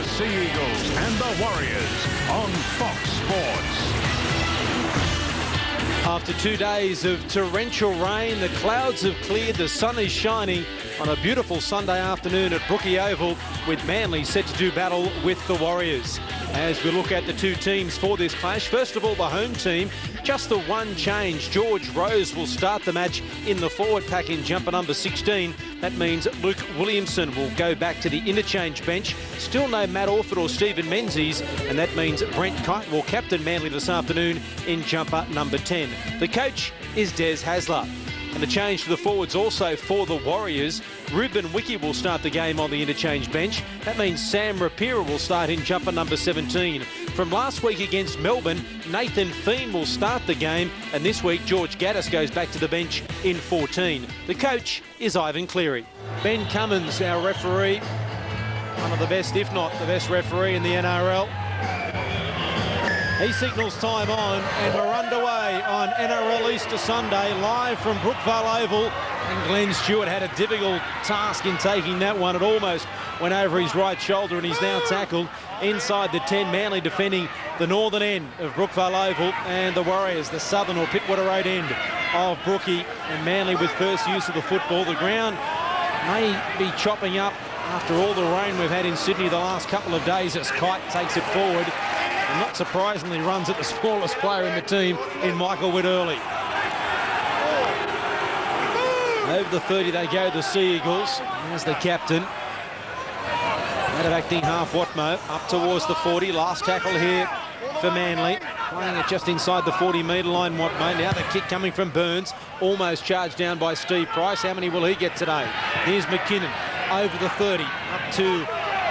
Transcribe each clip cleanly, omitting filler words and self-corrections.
the Sea Eagles and the Warriors on Fox Sports. After 2 days of torrential rain, the clouds have cleared, the sun is shining on a beautiful Sunday afternoon at Brookie Oval, with Manly set to do battle with the Warriors. As we look at the two teams for this clash, first of all, the home team, just the one change. George Rose will start the match in the forward pack in jumper number 16. That means Luke Williamson will go back to the interchange bench. Still no Matt Orford or Stephen Menzies, and that means Brent Kite will captain Manly this afternoon in jumper number 10. The coach is Des Hasler. And the change to the forwards also for the Warriors. Ruben Wiki will start the game on the interchange bench. That means Sam Rapira will start in jumper number 17. From last week against Melbourne, Nathan Feen will start the game, and this week George Gaddis goes back to the bench in 14. The coach is Ivan Cleary. Ben Cummins, our referee, one of the best, if not the best referee in the NRL. He signals time on, and we're underway on NRL Easter Sunday, live from Brookvale Oval. And Glenn Stewart had a difficult task in taking that one. It almost went over his right shoulder, and he's now tackled inside the 10. Manly defending the northern end of Brookvale Oval, and the Warriors, the southern or Pittwater Road end of Brookie. And Manly with first use of the football. The ground may be chopping up after all the rain we've had in Sydney the last couple of days, as Kite takes it forward. And not surprisingly runs at the smallest player in the team in Michael Witt Early. Over the 30 they go, the Sea Eagles. There's the captain. Out of acting half Watmo, up towards the 40. Last tackle here for Manly. Playing it just inside the 40-metre line, Watmo. Now the kick coming from Burns. Almost charged down by Steve Price. How many will he get today? Here's McKinnon over the 30, up to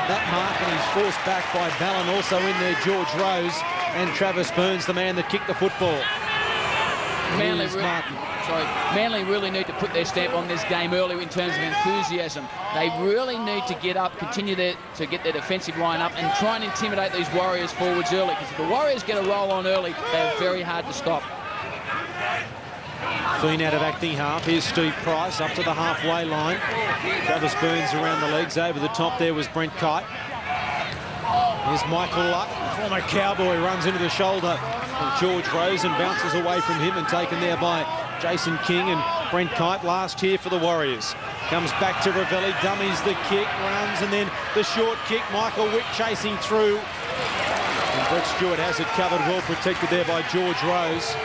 that mark, and he's forced back by Ballon. Also in there, George Rose and Travis Burns, the man that kicked the football. Manly really need to put their stamp on this game early in terms of enthusiasm. They really need to get up, continue to get their defensive line up, and try and intimidate these Warriors forwards early, because if the Warriors get a roll on early, they're very hard to stop. Feen out of acting half. Here's Steve Price up to the halfway line. Travis Burns around the legs. Over the top there was Brent Kite. Here's Michael Luck, former Cowboy, runs into the shoulder of George Rose and bounces away from him, and taken there by Jason King. And Brent Kite last here for the Warriors. Comes back to Ravelli, dummies the kick, runs, and then the short kick. Michael Witt chasing through. And Brett Stewart has it covered, well protected there by George Rose.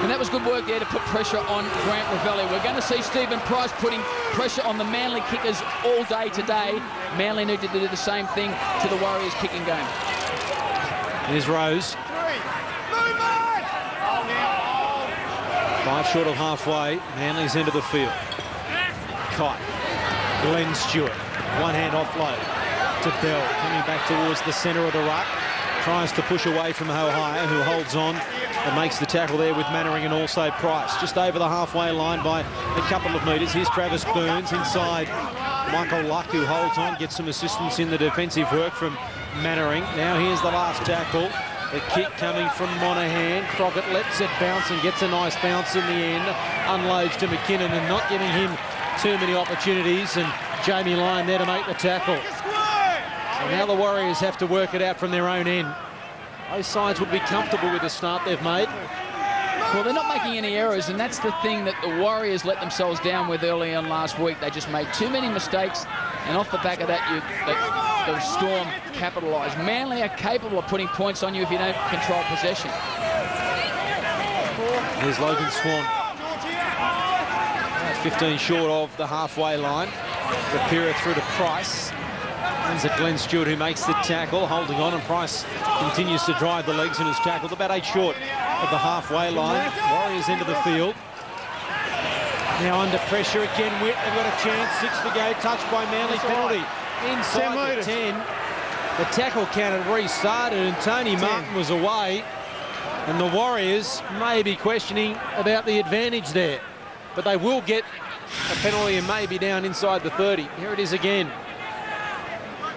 And that was good work there to put pressure on Grant Ravelli. We're going to see Stephen Price putting pressure on the Manly kickers all day today. Manly need to do the same thing to the Warriors kicking game. Here's Rose. 5 short of halfway. Manly's into the field. Kite. Glenn Stewart. One hand offload to Bell. Coming back towards the centre of the ruck. Tries to push away from Hohaya, who holds on and makes the tackle there with Mannering and also Price. Just over the halfway line by a couple of metres. Here's Travis Burns inside Michael Luck, who holds on, gets some assistance in the defensive work from Mannering. Now here's the last tackle. The kick coming from Monahan. Crockett lets it bounce and gets a nice bounce in the end. Unloads to McKinnon, and not giving him too many opportunities. And Jamie Lyon there to make the tackle. So now the Warriors have to work it out from their own end. Both sides would be comfortable with the start they've made. Well, they're not making any errors, and that's the thing that the Warriors let themselves down with early on last week. They just made too many mistakes, and off the back of that, the Storm capitalised. Manly are capable of putting points on you if you don't control possession. Here's Logan Swan. 15 short of the halfway line. Rapira through to Price. Runs at Glenn Stewart, who makes the tackle, holding on, and Price continues to drive the legs and is tackled about 8 short of the halfway line. Warriors into the field. Now under pressure again, Witt, they've got a chance. 6 to go, touched by Manly, penalty inside the 10. The tackle count had restarted, and Tony Martin was away. And the Warriors may be questioning about the advantage there. But they will get a penalty and may be down inside the 30. Here it is again.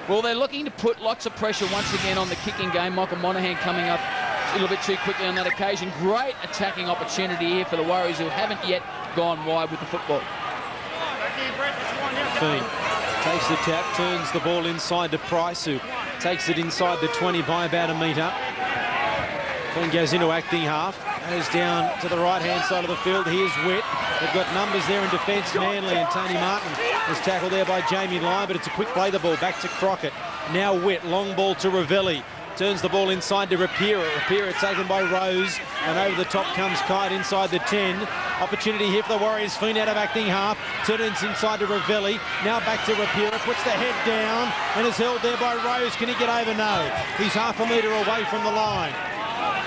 Well, they're looking to put lots of pressure once again on the kicking game. Michael Monahan coming up a little bit too quickly on that occasion. Great attacking opportunity here for the Warriors, who haven't yet gone wide with the football. Feen Takes the tap, turns the ball inside to Price, who takes it inside the 20 by about a metre. Then goes into acting half, goes down to the right-hand side of the field. Here's Witt. They've got numbers there in defence. Manly and Tony Martin was tackled there by Jamie Lyon, but it's a quick play the ball back to Crockett. Now Witt, long ball to Ravelli. Turns the ball inside to Rapira. Rapira taken by Rose, and over the top comes Kite inside the 10. Opportunity here for the Warriors. Fiend out of acting half. Turns inside to Ravelli. Now back to Rapira. Puts the head down and is held there by Rose. Can he get over? No. He's half a metre away from the line.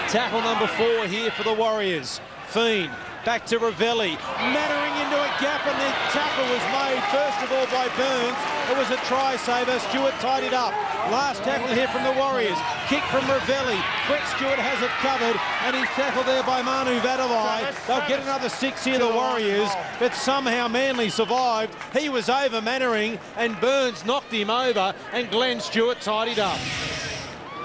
Tackle number 4 here for the Warriors. Fiend back to Ravelli. Mannering into a gap, and the tackle was made first of all by Burns. It was a try saver. Stewart tied it up. Last tackle here from the Warriors. Kick from Ravelli. Brett Stewart has it covered, and he's tackled there by Manu Vadavai. They'll get another 6 here, the Warriors, but somehow Manly survived. He was over Mannering, and Burns knocked him over, and Glenn Stewart tied it up.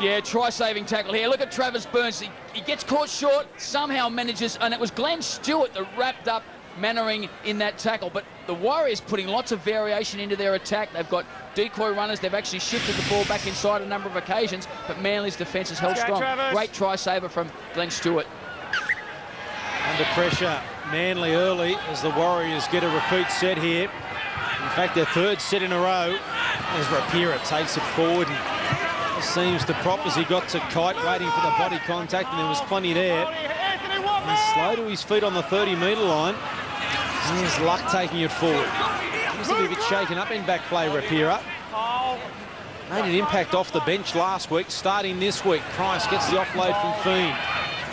Yeah, try-saving tackle here. Look at Travis Burns. He gets caught short, somehow manages, and it was Glenn Stewart that wrapped up Mannering in that tackle. But the Warriors putting lots of variation into their attack. They've got decoy runners. They've actually shifted the ball back inside a number of occasions, but Manly's defence has held strong. Travis. Great try-saver from Glenn Stewart. Under pressure, Manly early as the Warriors get a repeat set here. In fact, their 3rd set in a row as Rapira takes it forward and seems to prop as he got to Kite, waiting for the body contact, and there was plenty there. He's slow to his feet on the 30-metre line. Here's Luck taking it forward. Seems to be a bit shaken up in back play, Rapira. Made an impact off the bench last week, starting this week. Price gets the offload from Fiend,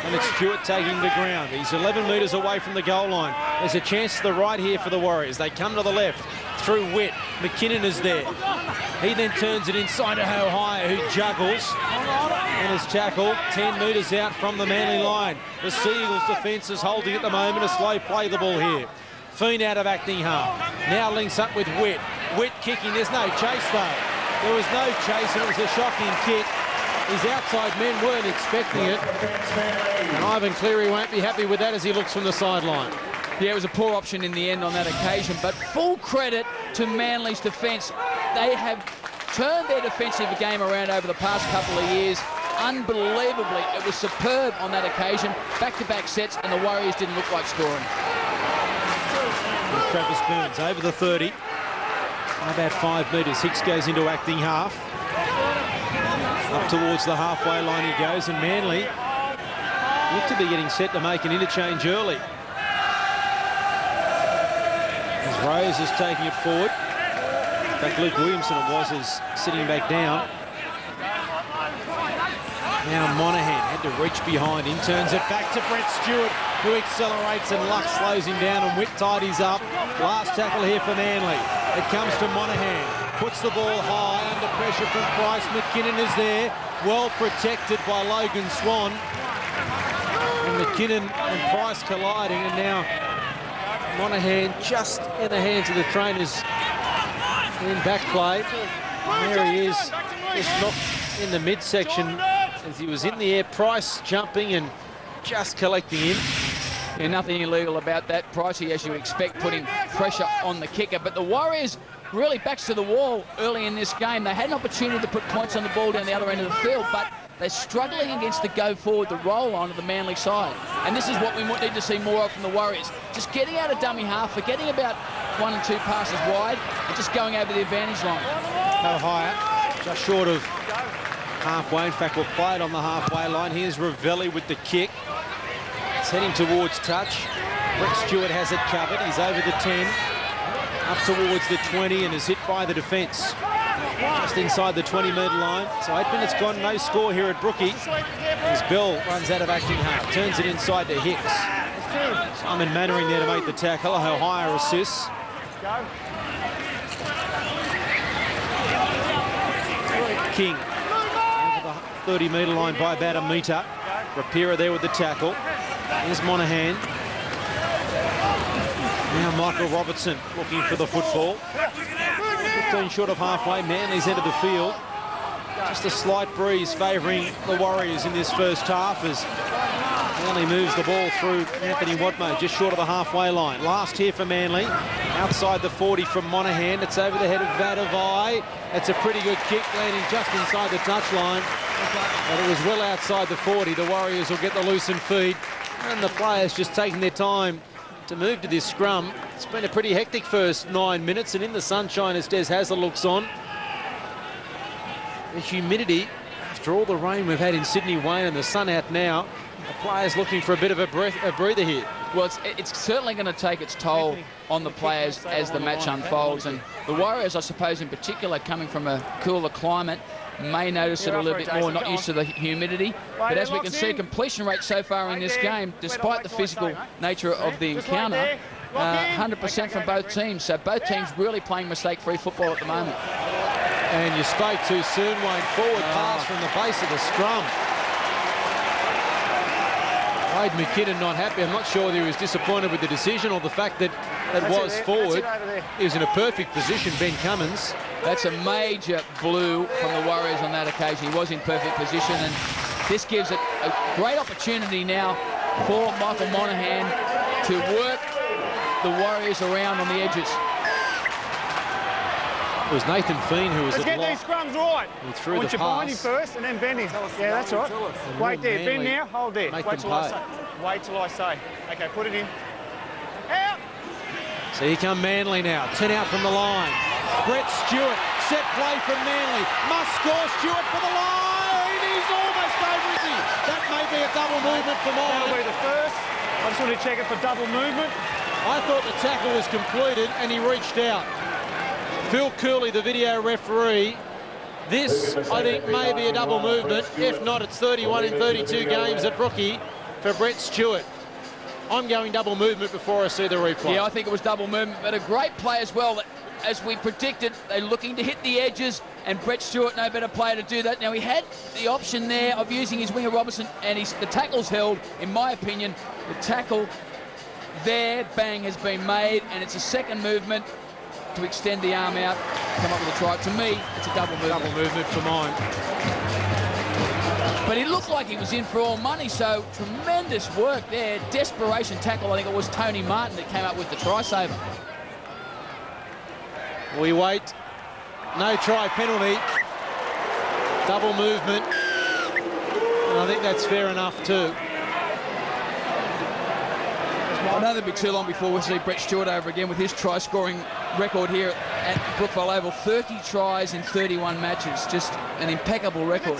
and it's Stewart taking the ground. He's 11 metres away from the goal line. There's a chance to the right here for the Warriors. They come to the left through Witt. McKinnon is there. He then turns it inside to O'Hire, who juggles and is tackled 10 metres out from the Manly line. The Seagulls defence is holding at the moment. A slow play the ball here. Fiend out of acting half. Now links up with Witt. Witt kicking. There's no chase though. There was no chase, and it was a shocking kick. His outside men weren't expecting it. And Ivan Cleary won't be happy with that as he looks from the sideline. Yeah, it was a poor option in the end on that occasion, but full credit to Manly's defence. They have turned their defensive game around over the past couple of years. Unbelievably, it was superb on that occasion. Back-to-back sets, and the Warriors didn't look like scoring. Travis Burns over the 30. About 5 metres. Hicks goes into acting half. Up towards the halfway line he goes, and Manly look to be getting set to make an interchange early. As Rose is taking it forward. In fact, Luke Williamson it was, is sitting back down. Now Monaghan had to reach behind him, turns it back to Brett Stewart, who accelerates, and Luck slows him down, and Witt tidies up. Last tackle here for Manly. It comes to Monaghan. Puts the ball high under pressure from Price. McKinnon is there, well protected by Logan Swan. And McKinnon and Price colliding, and now Monaghan just in the hands of the trainers in back play. And there he is, just knocked in the midsection as he was in the air. Price jumping and just collecting him. Yeah, nothing illegal about that. Pricey, as you expect, putting pressure on the kicker. But the Warriors really backs to the wall early in this game. They had an opportunity to put points on the ball down the other end of the field, but they're struggling against the go forward, the roll on of the Manly side. And this is what we need to see more of from the Warriors. Just getting out of dummy half, forgetting about 1 and 2 passes wide, and just going over the advantage line. No higher, just short of halfway. In fact, we'll play it on the halfway line. Here's Ravelli with the kick. It's heading towards touch. Brett Stewart has it covered. He's over the 10, up towards the 20, and is hit by the defence. Just inside the 20-metre line. So 8 minutes gone, no score here at Brookie. As Bell runs out of acting half, turns it inside to Hicks. Simon Mannering there to make the tackle. O'Hire assists. King over the 30-metre line by about a metre. Rapira there with the tackle. Here's Monaghan. Now Michael Robertson looking for the football. 15 short of halfway. Manly's entered the field. Just a slight breeze favouring the Warriors in this first half as Manly moves the ball through Anthony Watmo just short of the halfway line. Last here for Manly. Outside the 40 from Monaghan. It's over the head of Vadavai. It's a pretty good kick, landing just inside the touchline. But it was well outside the 40. The Warriors will get the loosened feed. And the players just taking their time to move to this scrum. It's been a pretty hectic first 9 minutes, and in the sunshine as Des Hasler looks on. The humidity, after all the rain we've had in Sydney, Wayne, and the sun out now, the players looking for a bit of a breather here. Well, it's certainly going to take its toll on the players as the match unfolds. And the Warriors, I suppose, in particular, coming from a cooler climate, may notice it a little bit more, not used to the humidity. But as we can see, completion rate so far in this game, despite the physical nature of the encounter, 100% from both teams. So both teams really playing mistake-free football at the moment. And you spoke too soon, Wayne. Forward pass from the base of the scrum. Wade McKinnon not happy. I'm not sure whether he was disappointed with the decision or the fact that it was forward. He was in a perfect position, Ben Cummins. That's a major blue from the Warriors on that occasion. He was in perfect position, and this gives it a great opportunity now for Michael Monaghan to work the Warriors around on the edges. It was Nathan Feen who was Let's get these scrums right. He threw I want the you behind him pass. first and then bend him. Yeah, that's right. Wait there, bend now, hold there. Make Wait them till I pay. say. Wait till I say. Okay, put it in. Out. So here come Manly now. 10 out from the line. Brett Stewart, set play from Manly. Must score, Stewart for the line. He's almost over, is he? That may be a double movement for That'll mine. be the first. I just want to check it for double movement. I thought the tackle was completed and he reached out. Phil Cooley, the video referee. This, I think, may be a double movement. If not, it's 31 in 32 games at rookie for Brett Stewart. I'm going double movement before I see the replay. Yeah, I think it was double movement, but a great play as well. As we predicted, they're looking to hit the edges, and Brett Stewart, no better player to do that. Now, he had the option there of using his winger Robertson, and the tackle's held. In my opinion, the tackle there, bang, has been made, and it's a second movement to extend the arm out, come up with a try. To me, it's a double movement. Double movement for mine. But he looked like he was in for all money, so tremendous work there. Desperation tackle. I think it was Tony Martin that came up with the try saver. We wait. No try penalty. Double movement. And I think that's fair enough too. I know it'll be too long before we see Brett Stewart over again with his try-scoring record here at Brookvale Oval. 30 tries in 31 matches. Just an impeccable record.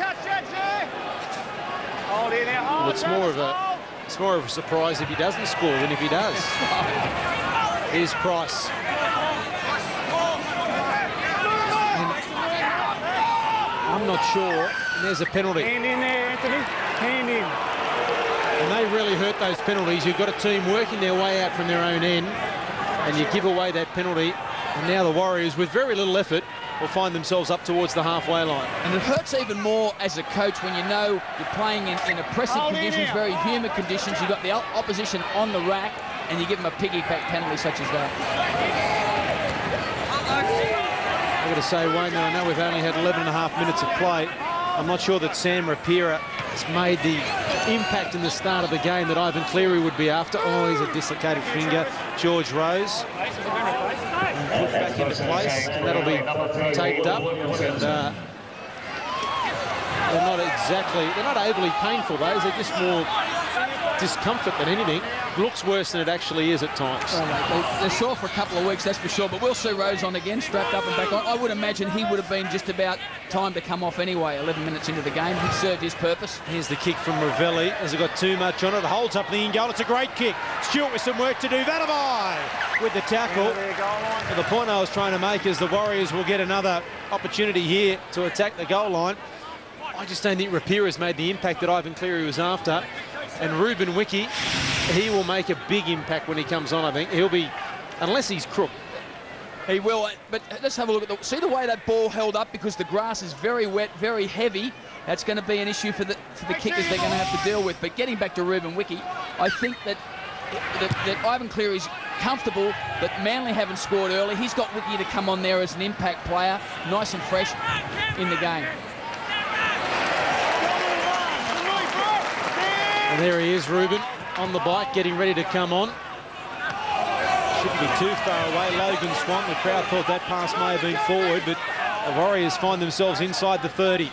Hold in there. Well, it's more of a surprise if he doesn't score than if he does. Here's Price. And I'm not sure. And there's a penalty. Hand in there, Anthony. Hand in. And they really hurt those penalties. You've got a team working their way out from their own end, and you give away that penalty. And now the Warriors, with very little effort, will find themselves up towards the halfway line. And it hurts even more as a coach when you know you're playing in oppressive conditions, very humid conditions. You've got the opposition on the rack, and you give them a piggyback penalty such as that. I've got to say, Wayne, that I know we've only had 11.5 minutes of play. I'm not sure that Sam Rapira has made the impact in the start of the game that Ivan Cleary would be after. Oh, he's a dislocated finger. George Rose. And put back into place, and that'll be taped up. And they're not overly painful, those. They're just more discomfort than anything. Looks worse than it actually is at times. Oh, they're sore for a couple of weeks, that's for sure. But we'll see Rose on again, strapped up and back on. I would imagine he would have been just about time to come off anyway, 11 minutes into the game. He served his purpose. Here's the kick from Ravelli. Has it got too much on it? It holds up the in-goal. It's a great kick. Stewart with some work to do. Vadavai with the tackle. And the point I was trying to make is the Warriors will get another opportunity here to attack the goal line. I just don't think Rapira's made the impact that Ivan Cleary was after. And Ruben Wiki, he will make a big impact when he comes on, I think. He'll be, unless he's crook. He will, but let's have a look at see the way that ball held up, because the grass is very wet, very heavy. That's going to be an issue for the kickers they're going to have to deal with. But getting back to Ruben Wiki, I think that Ivan Cleary's comfortable that Manly haven't scored early. He's got Wiki to come on there as an impact player, nice and fresh in the game. And there he is, Ruben, on the bike, getting ready to come on. Shouldn't be too far away. Logan Swan, the crowd thought that pass may have been forward, but the Warriors find themselves inside the 30.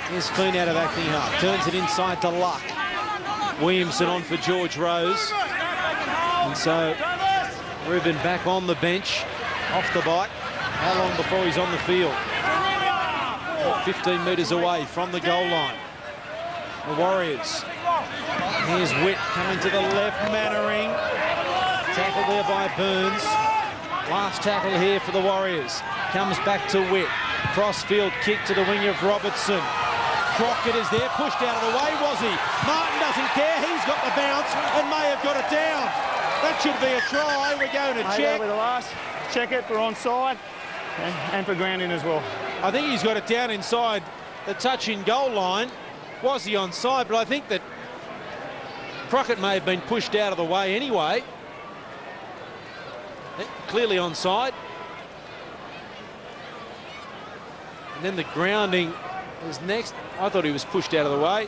Here's Foon out of acting half. Turns it inside to Luck. Williamson on for George Rose. And so Ruben back on the bench, off the bike. How long before he's on the field? 15 metres away from the goal line. The Warriors. Here's Witt coming to the left. Mannering. Tackle there by Burns. Last tackle here for the Warriors. Comes back to Witt. Crossfield kick to the wing of Robertson. Crockett is there, pushed out of the way, was he? Martin doesn't care, he's got the bounce and may have got it down. That should be a try. We're going to check. With the last, check it for onside and for grounding as well. I think he's got it down inside the touch-in goal line. Was he onside? But I think that Crockett may have been pushed out of the way anyway. Clearly onside. And then the grounding is next. I thought he was pushed out of the way.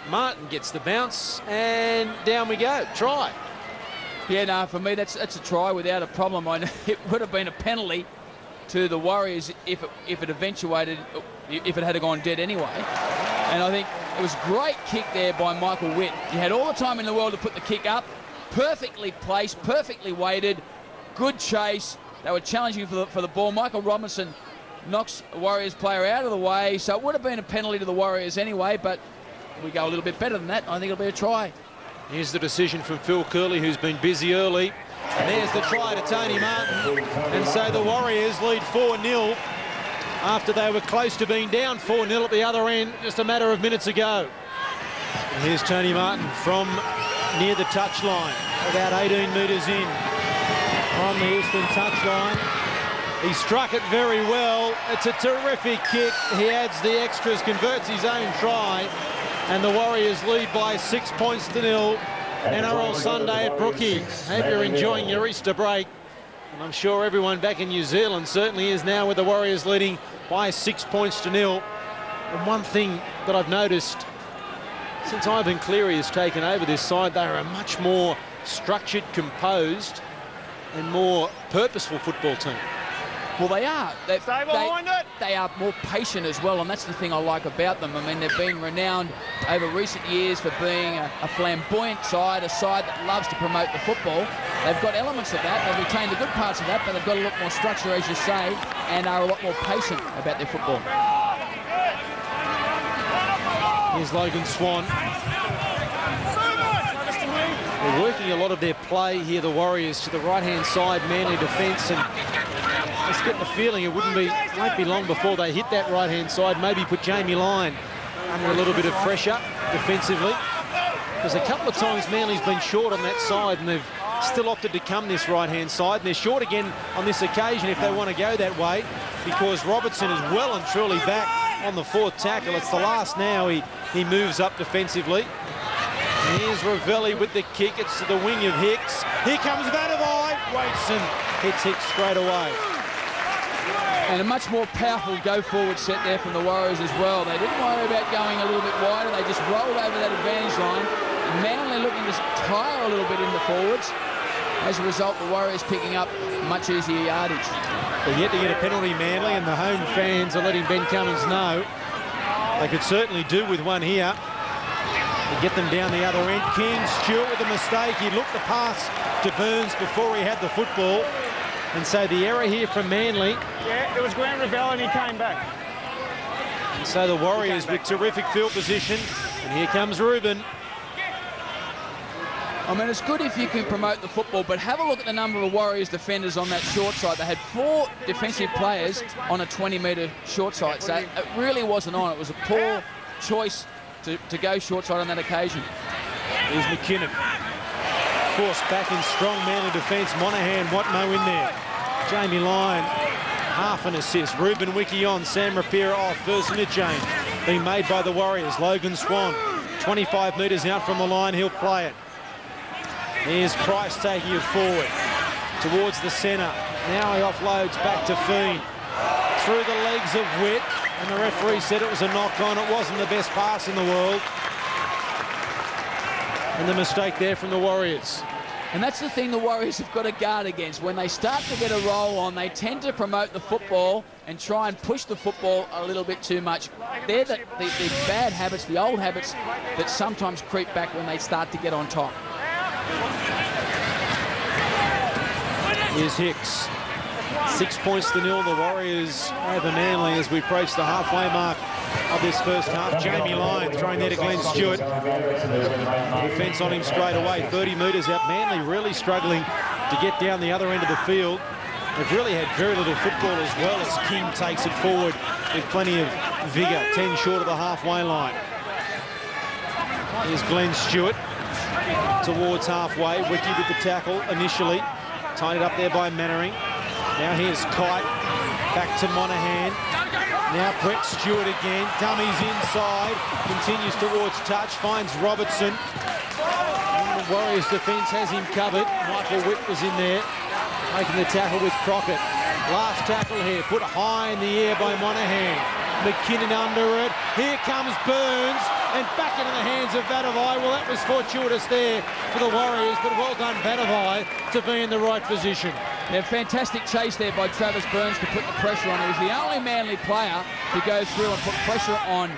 Martin gets the bounce and down we go. Try. Yeah, no, for me that's a try without a problem. I know it would have been a penalty to the Warriors if it eventuated, if it had gone dead anyway. And I think it was a great kick there by Michael Witt. He had all the time in the world to put the kick up. Perfectly placed, perfectly weighted. Good chase. They were challenging for the ball. Michael Robinson knocks a Warriors player out of the way. So it would have been a penalty to the Warriors anyway, but we go a little bit better than that. I think it'll be a try. Here's the decision from Phil Curley, who's been busy early. And there's the try to Tony Martin. And so the Warriors lead 4-0 after they were close to being down 4-0 at the other end just a matter of minutes ago. And here's Tony Martin from near the touchline, about 18 metres in on the eastern touchline. He struck it very well. It's a terrific kick. He adds the extras, converts his own try, and the Warriors lead by 6 points to 0. NRL Sunday at Brookie. Hope you're enjoying your Easter break. And I'm sure everyone back in New Zealand certainly is now, with the Warriors leading by 6 points to 0. And one thing that I've noticed since Ivan Cleary has taken over this side, they are a much more structured, composed and more purposeful football team. Well, they are. Stay behind it. They are more patient as well, and that's the thing I like about them. I mean, they've been renowned over recent years for being a flamboyant side, a side that loves to promote the football. They've got elements of that. They've retained the good parts of that, but they've got a lot more structure, as you say, and are a lot more patient about their football. Here's Logan Swan. They're working a lot of their play here, the Warriors, to the right-hand side, Manly defence, and just get the feeling it won't be long before they hit that right-hand side, maybe put Jamie Lyon under a little bit of pressure defensively. Because a couple of times Manly's been short on that side, and they've still opted to come this right-hand side. And they're short again on this occasion if they want to go that way, because Robertson is well and truly back on the fourth tackle. It's the last now. He moves up defensively. And here's Ravelli with the kick. It's to the wing of Hicks. Here comes Vandervine. Waits and hits Hicks straight away. And a much more powerful go-forward set there from the Warriors as well. They didn't worry about going a little bit wider. They just rolled over that advantage line. Manly looking to tire a little bit in the forwards. As a result, the Warriors picking up much easier yardage. They're yet to get a penalty, Manly, and the home fans are letting Ben Cummins know they could certainly do with one here. To get them down the other end. King, Stewart with a mistake. He looked the pass to Burns before he had the football. And so the error here from Manly. Yeah, it was Grant Ravel and he came back. And so the Warriors with terrific field position. And here comes Ruben. I mean, it's good if you can promote the football, but have a look at the number of Warriors defenders on that short side. They had 4 defensive players on a 20-metre short side. So it really wasn't on. It was a poor choice to go short side on that occasion. Here's McKinnon. Forced back in strong Manly defence. Monahan, Watmo in there. Jamie Lyon, half an assist. Ruben Wiki on. Sam Rapira off. First interchange being made by the Warriors. Logan Swan, 25 metres out from the line. He'll play it. Here's Price taking it forward towards the centre. Now he offloads back to Fiend. Through the legs of Witt. And the referee said it was a knock-on. It wasn't the best pass in the world. And the mistake there from the Warriors. And that's the thing the Warriors have got to guard against. When they start to get a roll on, they tend to promote the football and try and push the football a little bit too much. They're the bad habits, the old habits that sometimes creep back when they start to get on top. Here's Hicks. 6 points to 0. The Warriors over Manly as we approach the halfway mark of this first half. Jamie Lyon throwing there to Glenn Stewart. Defence on him straight away. 30 metres out. Manly really struggling to get down the other end of the field. They've really had very little football as well as King takes it forward with plenty of vigour. 10 short of the halfway line. Here's Glenn Stewart towards halfway. Wiki with the tackle initially. Tied it up there by Mannering. Now here's Kite. Back to Monahan. Now Brett Stewart again. Dummies inside. Continues towards touch. Finds Robertson. And the Warriors defence has him covered. Michael Witt was in there. Making the tackle with Crockett. Last tackle here. Put high in the air by Monahan. McKinnon under it. Here comes Burns. And back into the hands of Vadavai. Well, that was fortuitous there for the Warriors, but well done, Vadavai, to be in the right position. Yeah, fantastic chase there by Travis Burns to put the pressure on. He was the only Manly player to go through and put pressure on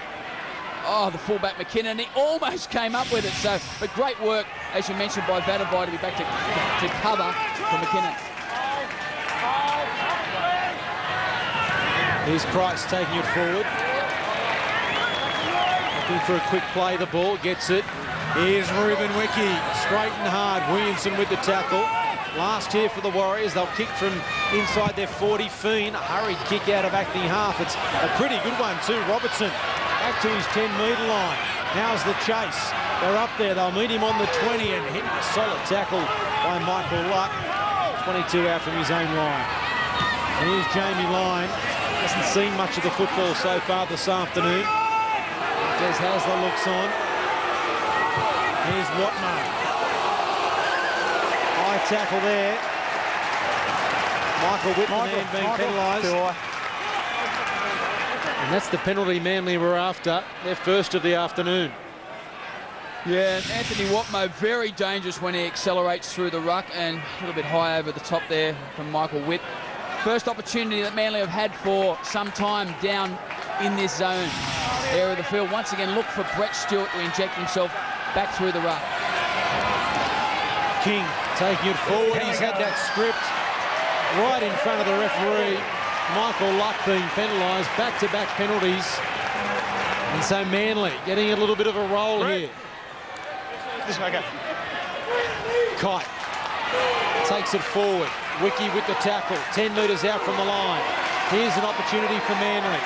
the fullback McKinnon. He almost came up with it. So, but great work, as you mentioned, by Vadavai to be back to cover for McKinnon. Here's Price taking it forward. Looking for a quick play, the ball, gets it. Here's Ruben Wiki, straight and hard. Williamson with the tackle. Last here for the Warriors. They'll kick from inside their 40. Fiend, a hurried kick out of acting half. It's a pretty good one too. Robertson back to his 10-metre line. Now's the chase. They're up there. They'll meet him on the 20 and hit a solid tackle by Michael Luck. 22 out from his own line. And here's Jamie Lyon. Hasn't seen much of the football so far this afternoon. Des Hasler looks on. Here's Watmar. High tackle there. Michael Whitman being penalised. And that's the penalty Manly were after. Their first of the afternoon. Yeah, Anthony Watmo very dangerous when he accelerates through the ruck, and a little bit high over the top there from Michael Witt. First opportunity that Manly have had for some time down in this zone area of the field. Once again, look for Brett Stewart to inject himself back through the ruck. King taking it forward. He's had that script right in front of the referee. Michael Luck being penalised, back-to-back penalties. And so Manly getting a little bit of a roll here. Kite takes it forward. Wiki with the tackle, 10 metres out from the line. Here's an opportunity for Manly.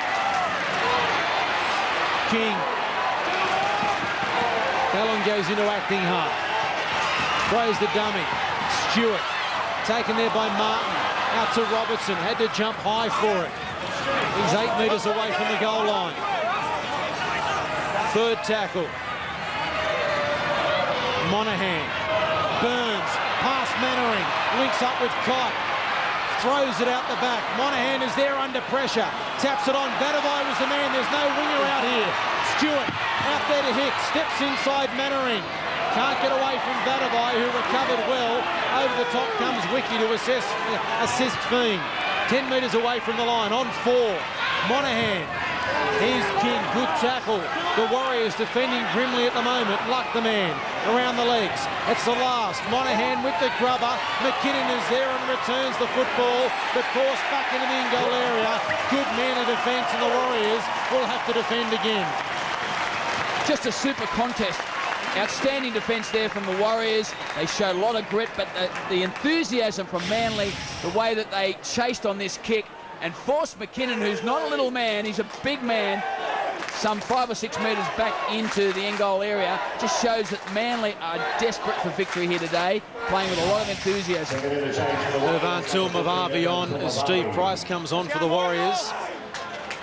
King. Ballon goes into acting half. Throws the dummy. Stewart taken there by Martin. Out to Robertson. Had to jump high for it. He's 8 metres away from the goal line. Third tackle. Monahan. Burns. Past Mannering. Links up with Kite. Throws it out the back. Monahan is there under pressure. Taps it on. Vadavai was the man. There's no winger out here. Stewart out there to Hicks. Steps inside Mannering. Can't get away from Vadavai, who recovered well. Over the top comes Wiki to assist Fiend. 10 metres away from the line. On 4. Monahan. Here's King. Good tackle. The Warriors defending grimly at the moment. Luck the man. Around the legs. It's the last. Monahan with the grubber. McKinnon is there and returns the football. The course back into the in-goal area. Good Manly defence, and the Warriors will have to defend again. Just a super contest. Outstanding defence there from the Warriors. They showed a lot of grit, but the enthusiasm from Manly, the way that they chased on this kick and forced McKinnon, who's not a little man, he's a big man, some 5 or 6 metres back into the end goal area, just shows that Manly are desperate for victory here today, playing with a lot of enthusiasm. Irvan Mavavi on as Steve Price comes on for the Warriors.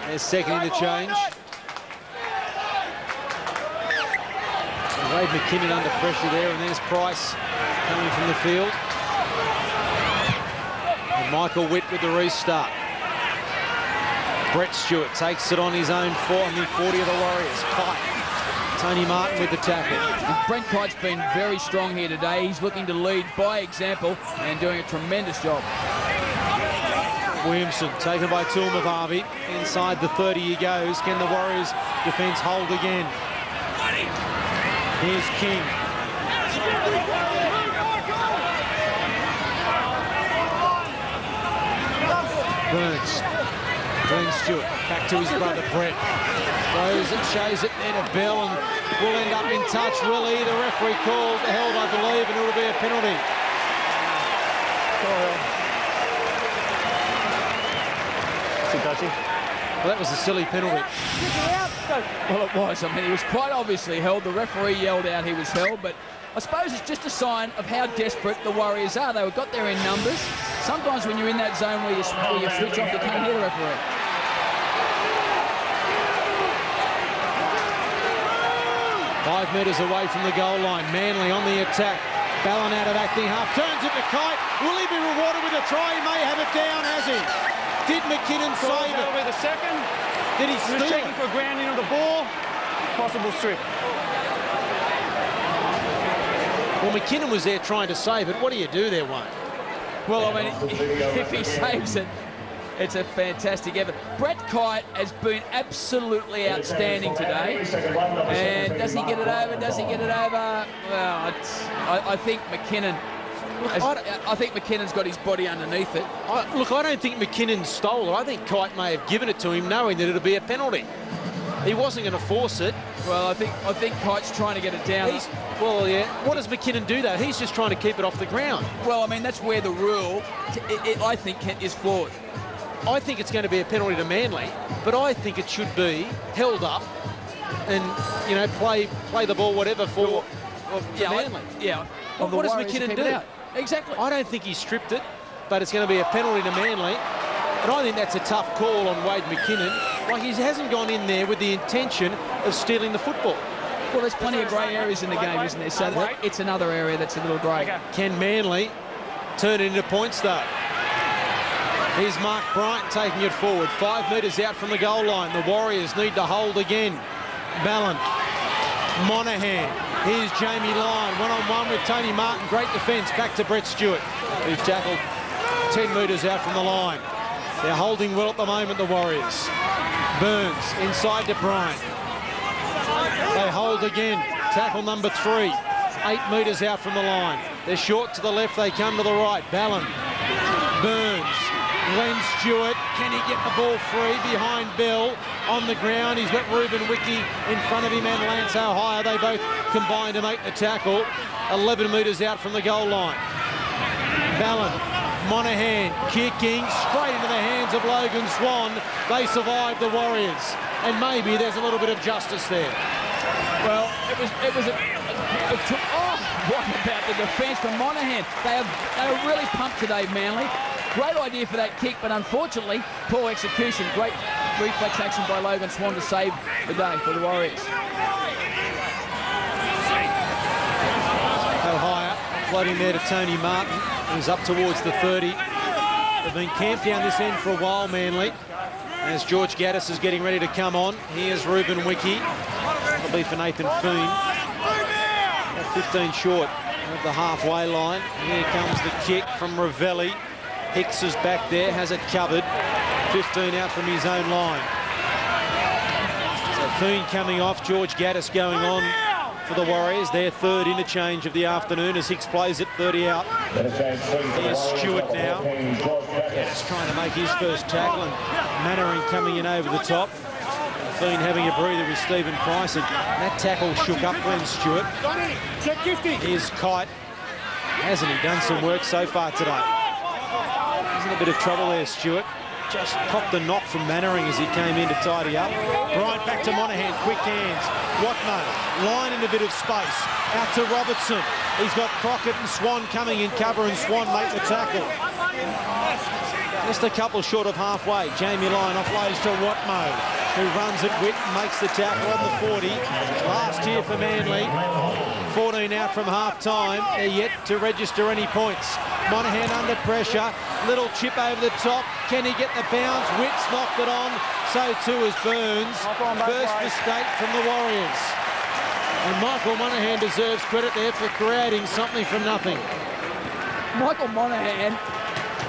There's second in the change. Wade McKinnon under pressure there, and there's Price coming from the field. And Michael Witt with the restart. Brett Stewart takes it on his own on the 40 of the Warriors. Kite Tony Martin with the tackle. And Brent Kite's been very strong here today. He's looking to lead by example and doing a tremendous job. Williamson taken by Tulmavavi. Inside the 30 he goes. Can the Warriors defence hold again? Here's King. Burns. Glenn Stewart back to his brother Brett. Throws it, shows it there to Bell, and will end up in touch, will he? The referee called held, I believe, and it'll be a penalty. Well, that was a silly penalty. Well, it was. I mean, he was quite obviously held. The referee yelled out he was held, but I suppose it's just a sign of how desperate the Warriors are. They got there in numbers. Sometimes when you're in that zone where you switch off, you can't hear the referee. 5 metres away from the goal line. Manly on the attack. Ballon out of acting half. Turns it to Kite. Will he be rewarded with a try? He may have it down, has he? Did McKinnon save it? With a second. Did he He was steal checking it? for grounding of the ball. Possible strip. Well, McKinnon was there trying to save it. What do you do there, Wayne? Well, I mean, if he saves it, it's a fantastic effort. Brett Kite has been absolutely outstanding today. And does he get it over? Does he get it over? Well, I think McKinnon... I think McKinnon's got his body underneath it. Look, I don't think McKinnon stole it. I think Kite may have given it to him knowing that it'll be a penalty. He wasn't going to force it. Well, I think Kite's trying to get it down. Well, yeah. What does McKinnon do, though? He's just trying to keep it off the ground. Well, I mean, that's where the rule, I think, is flawed. I think it's going to be a penalty to Manly, but I think it should be held up and, you know, play the ball, whatever, for Manly. What does McKinnon do? Exactly. I don't think he stripped it, but it's going to be a penalty to Manly. And I think that's a tough call on Wade McKinnon. Like, he hasn't gone in there with the intention of stealing the football. Well, there's plenty of grey areas in the game, isn't there? So it's another area that's a little grey. Can Manly turn it into points, though? Here's Mark Bryant taking it forward. 5 metres out from the goal line. The Warriors need to hold again. Ballon. Monahan. Here's Jamie Lyon. One-on-one with Tony Martin. Great defence. Back to Brett Stewart, who's tackled 10 metres out from the line. They're holding well at the moment, the Warriors. Burns inside to Bryant. They hold again. Tackle number 3. 8 metres out from the line. They're short to the left. They come to the right. Ballon. Burns. Glenn Stewart. Can he get the ball free behind Bell? On the ground, he's got Ruben Wiki in front of him and Lance O'Hire. They both combine to make the tackle. 11 metres out from the goal line. Ballon. Monahan kicking straight into the hands of Logan Swan. They survive, the Warriors, and maybe there's a little bit of justice there. Well, it was what about the defence from Monahan? They are really pumped today, Manly. Great idea for that kick, but unfortunately, poor execution. Great reflex action by Logan Swan to save the day for the Warriors. O'Hire floating there to Tony Martin, who's up towards the 30. They've been camped down this end for a while, Manly, as George Gaddis is getting ready to come on. Here's Ruben Wiki. That'll be for Nathan Foon. 15 short of the halfway line. Here comes the kick from Ravelli. Hicks is back there, has it covered. 15 out from his own line. So Foon coming off, George Gaddis going on for the Warriors. Their third interchange of the afternoon as Hicks plays it 30 out. Here's Stewart now. Gaddis trying to make his first tackle, and Mannering coming in over the top. Foon having a breather with Stephen Price, and that tackle shook up Glenn Stewart. Here's Kite. Hasn't he done some work so far today? He's in a bit of trouble there, Stewart. Just copped a knock from Mannering as he came in to tidy up. Bryant back to Monahan, quick hands. Watmo, line in a bit of space. Out to Robertson. He's got Crockett and Swan coming in cover, and Swan make the tackle. Just a couple short of halfway. Jamie Lyon offloads to Watmo, who runs it, Witt makes the tackle on the 40. Last here for Manly. 14 out from half-time. They're yet to register any points. Monahan under pressure. Little chip over the top. Can he get the bounce? Witt's knocked it on. So too is Burns. First mistake from the Warriors. And Michael Monaghan deserves credit there for creating something from nothing. Michael Monaghan,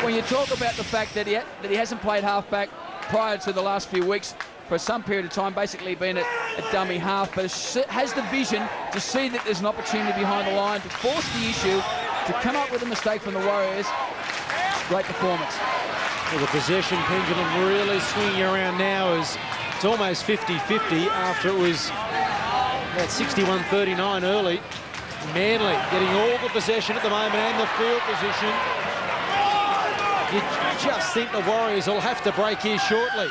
when you talk about the fact that he hasn't played halfback prior to the last few weeks for some period of time, basically been a dummy half, but has the vision to see that there's an opportunity behind the line to force the issue, to come up with a mistake from the Warriors. Great performance. Well, the possession pendulum really swinging around now as it's almost 50-50 after it was about 61-39 early. Manly getting all the possession at the moment and the field position. You just think the Warriors will have to break here shortly.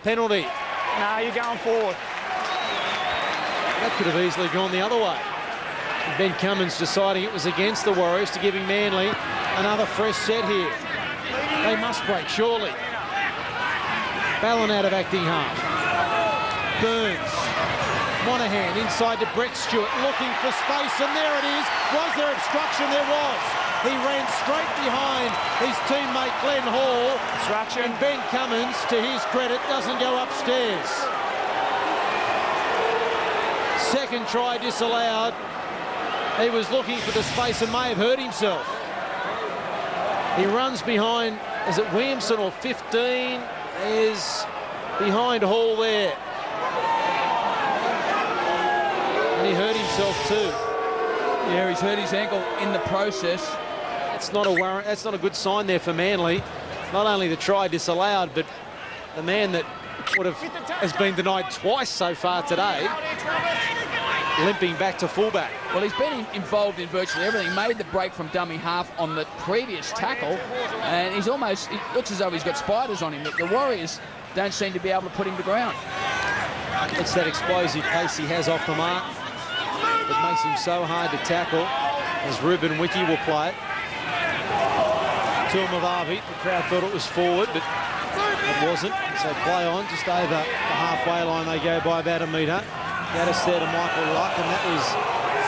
Penalty. No, you're going forward. That could have easily gone the other way. Ben Cummins deciding it was against the Warriors to giving Manly another fresh set here. They must break, surely. Ballon out of acting half. Burns. Monaghan inside to Brett Stewart, looking for space, and there it is. Was there obstruction? There was. He ran straight behind his teammate Glenn Hall. Obstruction. And Ben Cummins, to his credit, doesn't go upstairs. Second try disallowed. He was looking for the space and may have hurt himself. He runs behind, is it Williamson or 15? Is behind Hall there. And he hurt himself too. Yeah, he's hurt his ankle in the process. That's not a warrant. That's not a good sign there for Manly. Not only the try disallowed, but the man that has been denied twice so far today, limping back to fullback. Well, he's been involved in virtually everything. He made the break from dummy half on the previous tackle, and it looks as though he's got spiders on him. The Warriors don't seem to be able to put him to ground. It's that explosive pace he has off the mark that makes him so hard to tackle, as Ruben Wiki will play it. Tuamavavi, the crowd thought it was forward, but it wasn't. So play on, just over the halfway line they go by about a metre. Gaddis there to Michael Luck, and that was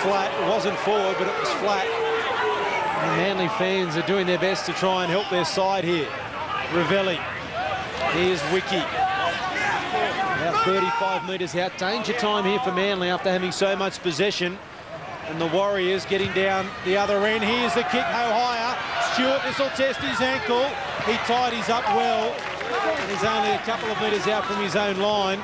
flat. It wasn't forward, but it was flat. And the Manly fans are doing their best to try and help their side here. Ravelli. Here's Wiki. About 35 metres out. Danger time here for Manly after having so much possession. And the Warriors getting down the other end. Here's the kick, higher. Stewart, this will test his ankle. He tidies up well. And he's only a couple of metres out from his own line.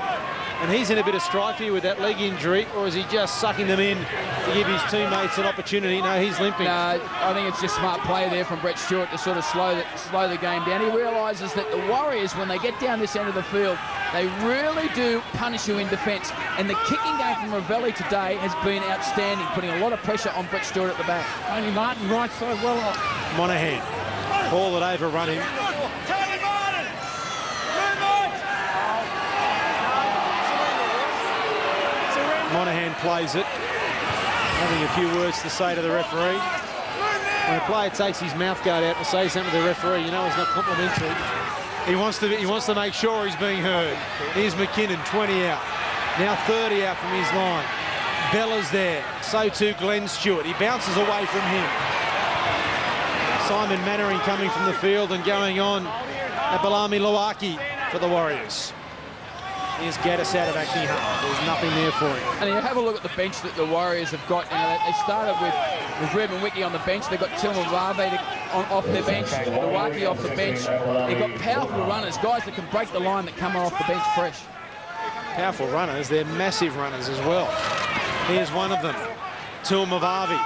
And he's in a bit of strife here with that leg injury, or is he just sucking them in to give his teammates an opportunity? No, he's limping. No, I think it's just smart play there from Brett Stewart to sort of slow the game down. He realises that the Warriors, when they get down this end of the field, they really do punish you in defence. And the kicking game from Ravelli today has been outstanding, putting a lot of pressure on Brett Stewart at the back. Only Martin right side well off. Monaghan, ball that overrun him. Monaghan plays it, having a few words to say to the referee. When a player takes his mouth guard out to say something to the referee, you know it's not complimentary. He wants to make sure he's being heard. Here's McKinnon, 20 out. Now 30 out from his line. Bella's there, so too Glenn Stewart. He bounces away from him. Simon Mannering coming from the field and going on at Balami Luaki for the Warriors. Here's Gaddis out of acting half. There's nothing there for him. And you have a look at the bench that the Warriors have got. You know, they started with Ruben Wiki on the bench. They've got Tuamavavi off their bench, Luaki off the bench. They've got powerful runners, guys that can break the line that come off the bench fresh. Powerful runners. They're massive runners as well. Here's one of them, Tuamavavi.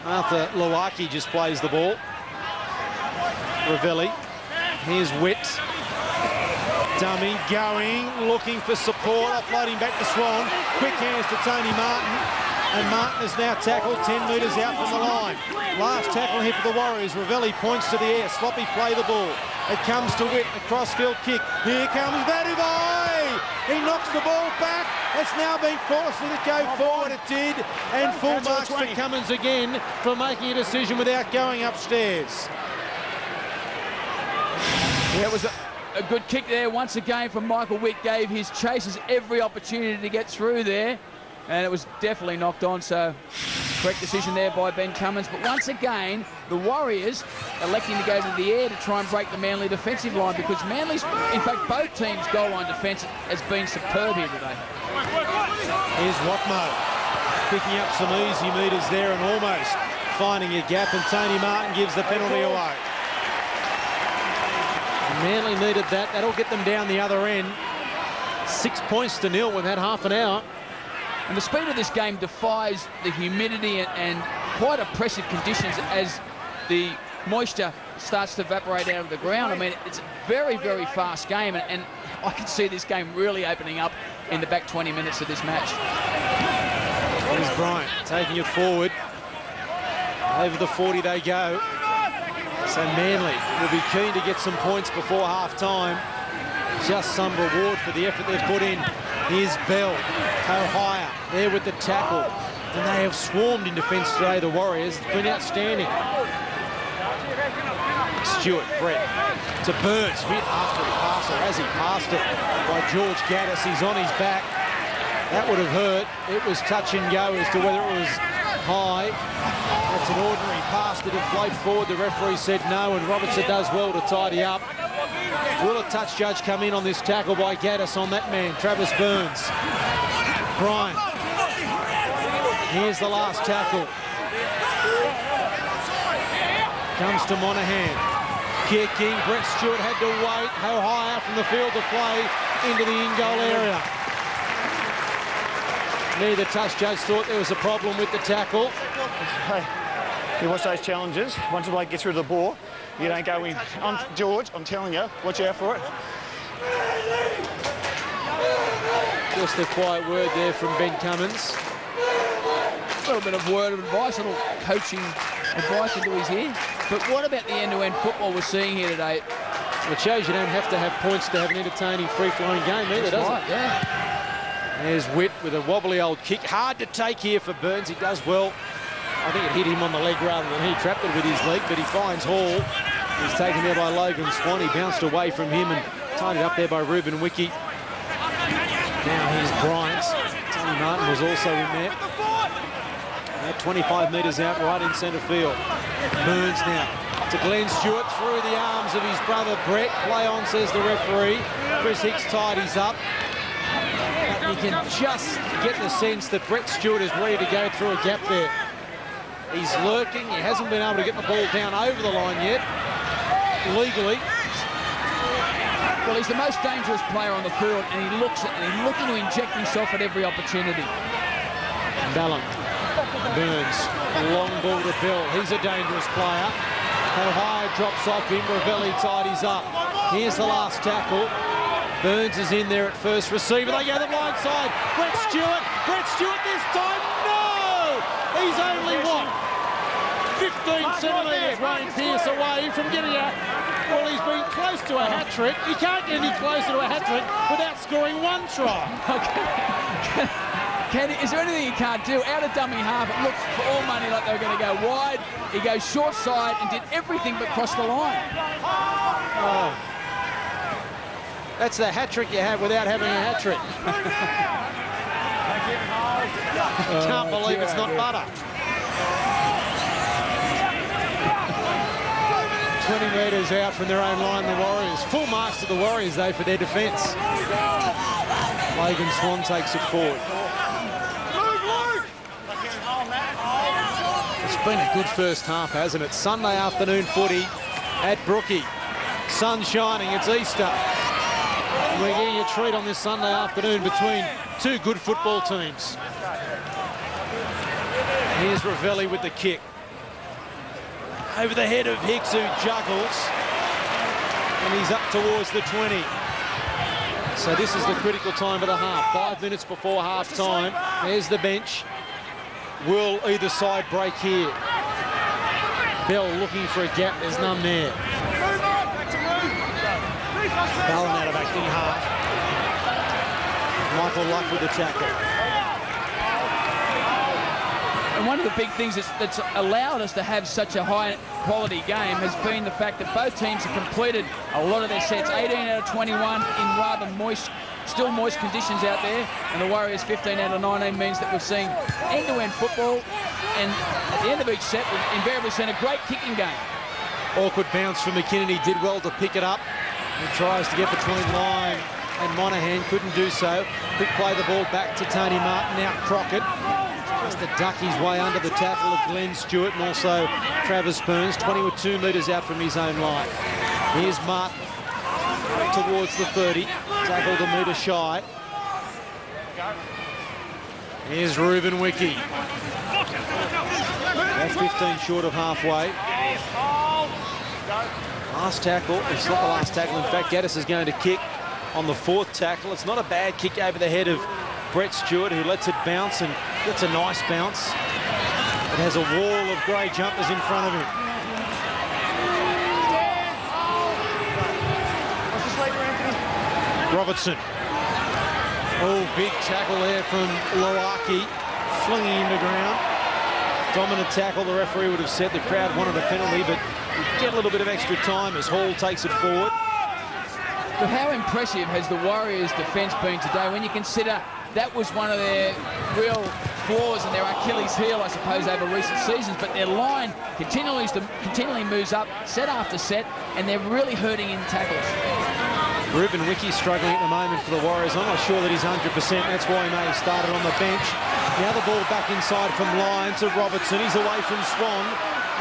Arthur Luaki just plays the ball. Ravelli. Here's Witt. Dummy going, looking for support, offloading back to Swan. Quick hands to Tony Martin. And Martin is now tackled 10 metres out from the line. Last tackle here for the Warriors. Ravelli points to the air. Sloppy play the ball. It comes to Witt, a crossfield kick. Here comes Baduvai. He knocks the ball back. It's now been forced to go forward. It did. And full marks for Cummins again for making a decision without going upstairs. Yeah, it was a good kick there once again from Michael Witt. Gave his chasers every opportunity to get through there, and it was definitely knocked on, so correct decision there by Ben Cummins. But once again, the Warriors electing to go to the air to try and break the Manly defensive line, because Manly's, in fact both teams' goal line defence has been superb here today. Here's Watmo. picking up some easy metres there and almost finding a gap, and Tony Martin gives the penalty away. Manly needed that. That'll get them down the other end. 6 points to nil with that half an hour. And the speed of this game defies the humidity and quite oppressive conditions as the moisture starts to evaporate out of the ground. I mean, it's a very, very fast game, and I can see this game really opening up in the back 20 minutes of this match. Here's Bryant taking it forward. Over the 40 they go. So Manly will be keen to get some points before half-time. Just some reward for the effort they've put in. Here's Bell, Ohio, there with the tackle. And they have swarmed in defence today, the Warriors. It's been outstanding. Stewart, Brett, to Burns, hit after the passer as he passed it by George Gaddis. He's on his back. That would have hurt. It was touch and go as to whether it was high. That's an ordinary pass to deflate forward. The referee said no, and Robertson does well to tidy up. Will a touch judge come in on this tackle by Gaddis on that man, Travis Burns? Bryant. Here's the last tackle. Comes to Monahan. Kicking. Brett Stewart had to wait. Ohio from the field to play into the in-goal area. Neither touch judge thought there was a problem with the tackle. Hey, you watch those challenges. Once the bloke gets rid of the ball, you don't go in. George, I'm telling you, watch out for it. Just a quiet word there from Ben Cummins. A little bit of word of advice, a little coaching advice into his ear. But what about the end-to-end football we're seeing here today? Well, it shows you don't have to have points to have an entertaining, free-flowing game either, does it? Yeah. There's Witt with a wobbly old kick. Hard to take here for Burns. He does well. I think it hit him on the leg rather than he trapped it with his leg, but he finds Hall. He's taken there by Logan Swan. He bounced away from him and tied it up there by Ruben Wiki. Now here's Bryant. Tony Martin was also in there. At 25 metres out, right in centre field. Burns now to Glenn Stewart through the arms of his brother Brett. Play on, says the referee. Chris Hicks tidies up. But you can just get the sense that Brett Stewart is ready to go through a gap there. He's lurking. He hasn't been able to get the ball down over the line yet, legally. Well, he's the most dangerous player on the field, and he's looking to inject himself at every opportunity. Ballon. Burns. Long ball to Bill. He's a dangerous player. Ohio drops off him. Ravelli tidies up. Here's the last tackle. Burns is in there at first receiver. They go to the blind side. Brett Stewart. Brett Stewart this time. No! He's only, what, 15 centimetres, Wayne Pearce, away from getting out. Well, he's been close to a hat-trick. You can't get any closer to a hat-trick without scoring one try. Is there anything he can't do? Out of dummy half, it looked for all money like they were going to go wide. He goes short side and did everything but cross the line. Oh. That's the hat-trick you have without having a hat-trick. Can't believe it's not butter. 20 metres out from their own line, the Warriors. Full marks to the Warriors, though, for their defence. Logan Swan takes it forward. It's been a good first half, hasn't it? Sunday afternoon footy at Brookie. Sun shining, it's Easter. We're getting a treat on this Sunday afternoon between two good football teams. Here's Ravelli with the kick. Over the head of Hicks, who juggles. And he's up towards the 20. So this is the critical time of the half. 5 minutes before half-time. There's the bench. Will either side break here? Bell looking for a gap. There's none there. Ballon out of acting half. Michael Luck with the tackle. And one of the big things that's allowed us to have such a high-quality game has been the fact that both teams have completed a lot of their sets. 18 out of 21 in rather still moist conditions out there. And the Warriors 15 out of 19 means that we've seen end-to-end football. And at the end of each set, we've invariably seen a great kicking game. Awkward bounce from McKinnon. He did well to pick it up. He tries to get between Line and Monahan. Couldn't do so. Quick play the ball back to Tony Martin. Now Crockett. Tries to duck his way under the tackle of Glenn Stewart and also Travis Burns. 20 with 2 metres out from his own line. Here's Martin towards the 30. Tackled a metre shy. Here's Ruben Wiki. That's 15 short of halfway. Last tackle. It's not the last tackle. In fact, Gaddis is going to kick on the 4th tackle. It's not a bad kick over the head of Brett Stewart, who lets it bounce and gets a nice bounce. It has a wall of grey jumpers in front of him. Robertson. Oh, big tackle there from Loaki, flinging him to ground. Dominant tackle. The referee would have said the crowd wanted a penalty, but we get a little bit of extra time as Hall takes it forward. But how impressive has the Warriors' defence been today when you consider that was one of their real flaws and their Achilles heel, I suppose, over recent seasons. But their line continually moves up, set after set, and they're really hurting in tackles. Ruben Wiki struggling at the moment for the Warriors. I'm not sure that he's 100%. That's why he may have started on the bench. Now the ball back inside from Lyon to Robertson. He's away from Swan.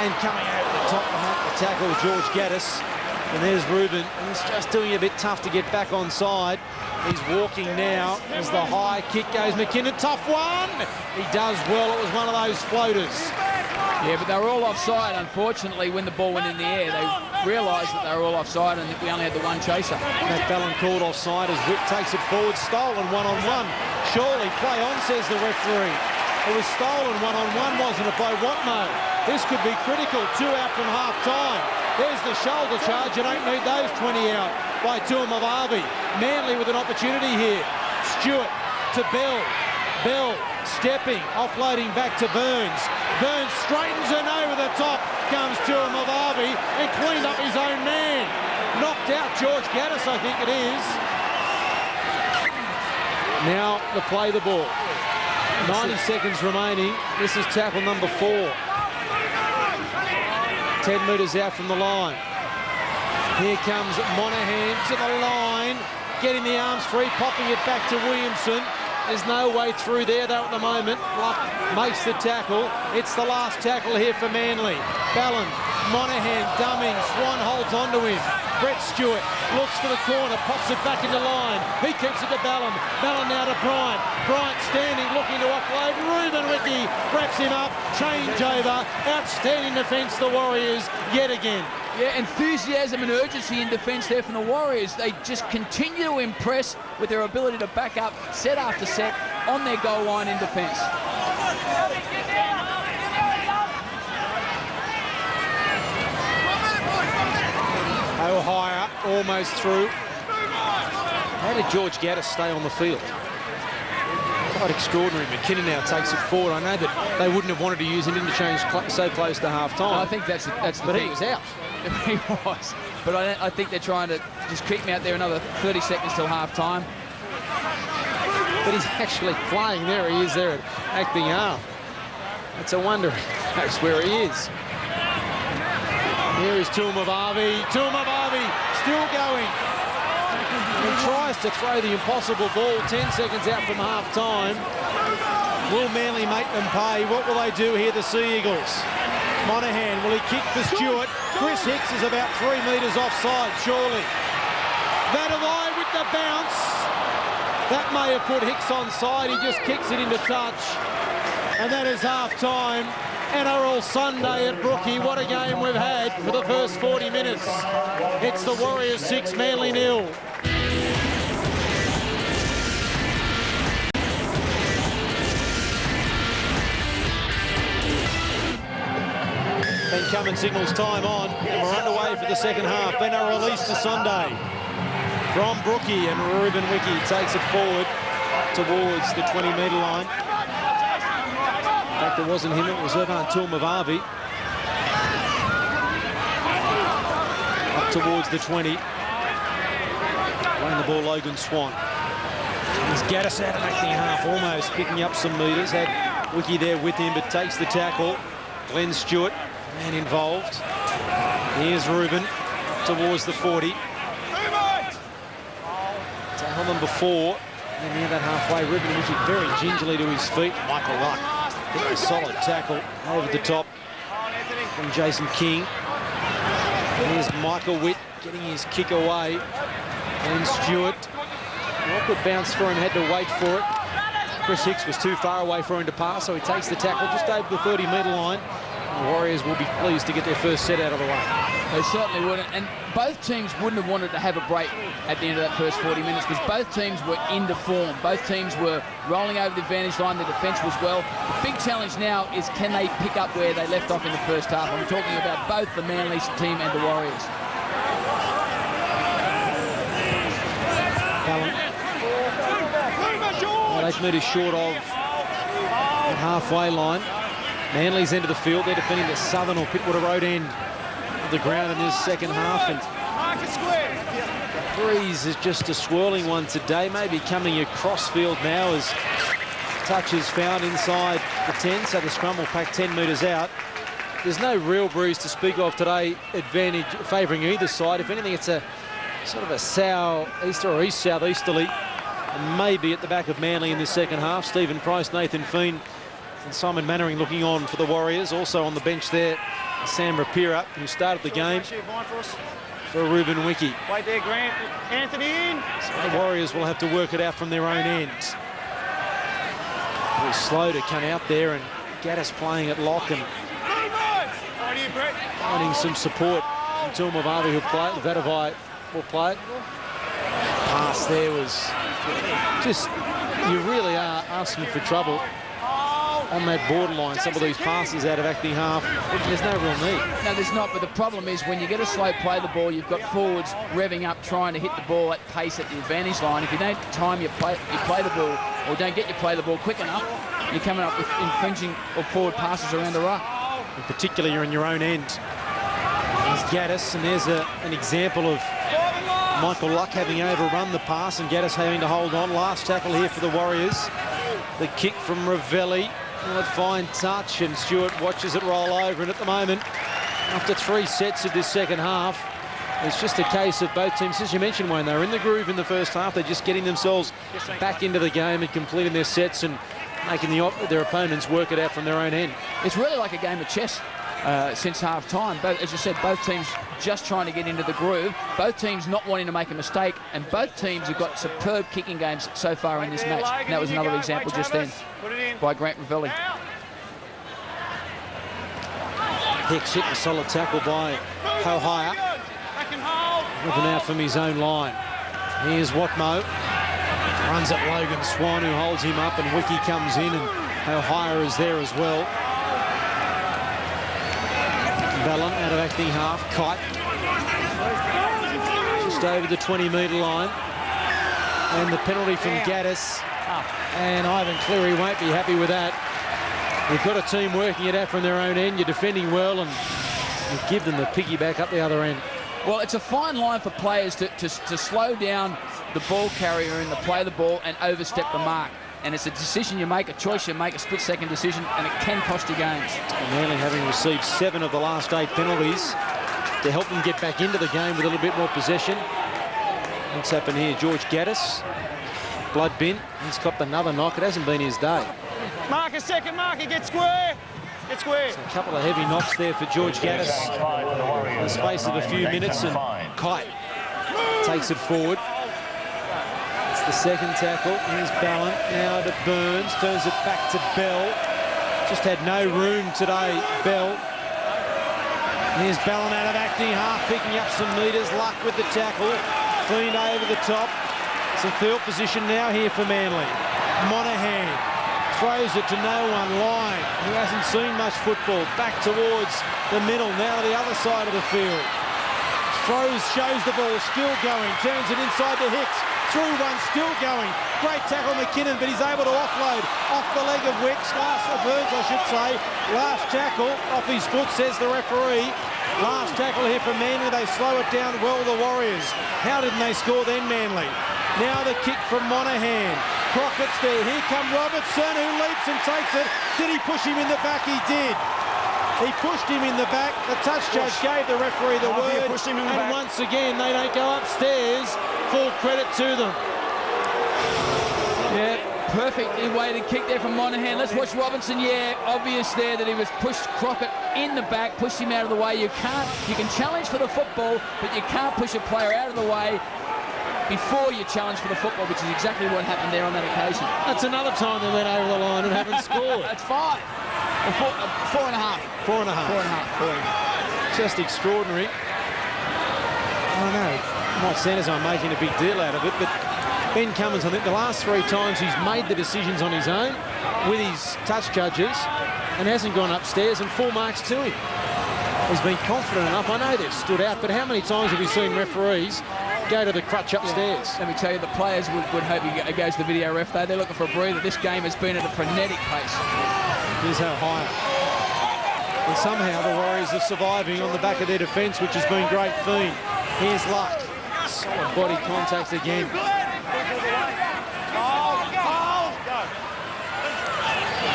And coming over the top to make the tackle, George Gaddis. And there's Ruben. He's just doing it a bit tough to get back on side. He's walking now as the high kick goes. McKinnon, tough one. He does well. It was one of those floaters. Yeah, but they were all offside, unfortunately, when the ball went in the air. They realised that they were all offside and that we only had the one chaser. Matt Ballon called offside as Whip takes it forward. Stolen one-on-one. Surely, play on, says the referee. It was stolen one-on-one, wasn't it, by Watmo? This could be critical. 2 out from half-time. There's the shoulder charge. You don't need those 20 out by Tuamavavi. Manly with an opportunity here. Stewart to Bell. Bell stepping, offloading back to Burns. Burns straightens and over the top comes Tuamavavi and cleaned up his own man. Knocked out George Gaddis, I think it is. Now to play the ball. 90 seconds remaining. This is tackle number 4. 10 metres out from the line. Here comes Monahan to the line, getting the arms free, popping it back to Williamson. There's no way through there, though, at the moment. Luck makes the tackle. It's the last tackle here for Manly. Ballon, Monahan dumbing, Swan holds onto him. Brett Stewart looks for the corner, pops it back into line. He keeps it to Ballon. Ballon now to Bryant. Bryant standing, looking to offload. Ruben Wiki wraps him up. Change over. Outstanding defence, the Warriors, yet again. Yeah, enthusiasm and urgency in defence there from the Warriors. They just continue to impress with their ability to back up set after set on their goal line in defence. O'Hire almost through. How did George Gaddis stay on the field? Quite extraordinary. McKinnon now takes it forward. I know that they wouldn't have wanted to use an interchange so close to half-time. I think that's the but thing. He was out. He was. But I think they're trying to just keep him out there another 30 seconds till half-time. But he's actually playing. There he is there at acting half. It's a wonder that's where he is. Here is Tuamavavi. Tuamavavi still going. He tries to throw the impossible ball 10 seconds out from half-time. Will Manly make them pay? What will they do here, the Sea Eagles? Monahan, will he kick for Stewart? Chris Hicks is about 3 metres offside, surely. Vadavai with the bounce. That may have put Hicks onside. He just kicks it into touch. And that is half-time. NRL Sunday at Brookie. What a game we've had for the first 40 minutes. It's the Warriors 6, Manly 0. Ben Cummins signals time on, and we're underway for the second half. NRL Easter Sunday from Brookie, and Ruben Wiki takes it forward towards the 20-metre line. In fact, it wasn't him, it was Evan Tuamavavi. Up towards the 20. Playing the ball, Logan Swan. He's Gaddis out of acting half, almost picking up some metres. Had Wiki there with him, but takes the tackle. Glenn Stewart, man involved. Here's Ruben towards the 40. Tackle number 4. And near that halfway, Ruben Wiki very gingerly to his feet. Michael Luck A solid tackle over the top from Jason King. Here's Michael Witt getting his kick away. And Stewart. Awkward bounce for him, had to wait for it. Chris Hicks was too far away for him to pass, so he takes the tackle just over the 30-metre line. The Warriors will be pleased to get their first set out of the way. They certainly wouldn't, and both teams wouldn't have wanted to have a break at the end of that first 40 minutes because both teams were into form. Both teams were rolling over the advantage line. The defence was well. The big challenge now is can they pick up where they left off in the first half. I'm talking about both the Manly team and the Warriors. About 8 metres short of the halfway line. Manly's end of the field. They're defending the southern or Pittwater Road end of the ground in this second half. And the breeze is just a swirling one today, maybe coming across field now as touches found inside the 10, so the scrum will pack 10 metres out. There's no real breeze to speak of today, advantage favouring either side. If anything, it's a sort of a southeaster or east-southeasterly, and maybe at the back of Manly in this second half. Stephen Price, Nathan Feen and Simon Mannering looking on for the Warriors. Also on the bench there, Sam Rapira, who started the game for Ruben Wiki. Wait there, Grant. Anthony in. So the Warriors will have to work it out from their own end. Very slow to come out there, and Gaddis playing at lock and finding some support from Tulmavavi, who play. Vadavai will play it. Pass there was just, you really are asking for trouble on that borderline. Some of these passes out of acting half, there's no real need. No, there's not, but the problem is when you get a slow play the ball, you've got forwards revving up trying to hit the ball at pace at the advantage line. If you don't time you play the ball, or don't get you play the ball quick enough, you're coming up with infringing or forward passes around the ruck. And particularly you're in your own end. There's Gaddis, and there's an example of Michael Luck having overrun the pass and Gaddis having to hold on. Last tackle here for the Warriors. The kick from Ravelli. A fine touch, and Stewart watches it roll over, and at the moment, after 3 sets of this second half, it's just a case of both teams, as you mentioned, Wayne, they were in the groove in the first half. They're just getting themselves back into the game and completing their sets and making their opponents work it out from their own end. It's really like a game of chess since half-time. But as you said, both teams just trying to get into the groove, both teams not wanting to make a mistake, and both teams have got superb kicking games so far in this match. And that was another example just then by Grant Ravelli. Hicks hit a solid tackle by Hohire. Looking out from his own line. Here's Watmo. Runs at Logan Swan, who holds him up, and Wiki comes in, and Hohire is there as well. Ballon out of acting half. Kite. Just over the 20-metre line. And the penalty from Gaddis. And Ivan Cleary won't be happy with that. You've got a team working it out from their own end. You're defending well, and you give them the piggyback up the other end. Well, it's a fine line for players to slow down the ball carrier in the play of the ball and overstep the mark. And it's a decision you make, a choice you make, a split-second decision, and it can cost you games. Manly having received 7 of the last 8 penalties to help them get back into the game with a little bit more possession. What's happened here? George Gaddis, blood bin. He's copped another knock. It hasn't been his day. Marker, second marker, get square. Get square. So a couple of heavy knocks there for George Gaddis in the space of a few minutes, and Kite takes it forward. It's the second tackle. Here's Ballon now to Burns, turns it back to Bell. Just had no room today, Bell. Here's Ballon out of acting half, picking up some metres. Luck with the tackle. Fiend over the top. Some field position now here for Manly. Monahan throws it to no one. Line, who hasn't seen much football, back towards the middle, now to the other side of the field. Throws, shows the ball, still going, turns it inside to Hicks. Through one, still going. Great tackle, McKinnon, but he's able to offload off the leg of Wicks. Burns, I should say. Last tackle off his foot, says the referee. Last tackle here for Manly. They slow it down well, the Warriors. How didn't they score then, Manly? Now the kick from Monahan. Crockett's there. Here come Robertson, who leaps and takes it. Did he push him in the back? He did. He pushed him in the back. The touch judge gave the referee the word. And once again, they don't go upstairs. Full credit to them. Yeah, perfectly weighted kick there from Monahan. Let's watch Robinson. Yeah, obvious there that he was pushed Crockett in the back, pushed him out of the way. You can challenge for the football, but you can't push a player out of the way before you challenge for the football, which is exactly what happened there on that occasion. That's another time they went over the line and haven't scored. That's 5. 4.5. 4.5. Just extraordinary. I don't know. Mike Sanders are making a big deal out of it, but Ben Cummins, I think the last 3 times he's made the decisions on his own with his touch judges and hasn't gone upstairs, and 4 marks to him. He's been confident enough. I know they've stood out, but how many times have we seen referees go to the crutch upstaids? Yeah. Let me tell you, the players would hope he goes to the video ref, though. They're looking for a breather. This game has been at a frenetic pace. Here's Ohio. And somehow the Warriors are surviving on the back of their defence, which has been great feed. Here's Luck. Solid body contact again.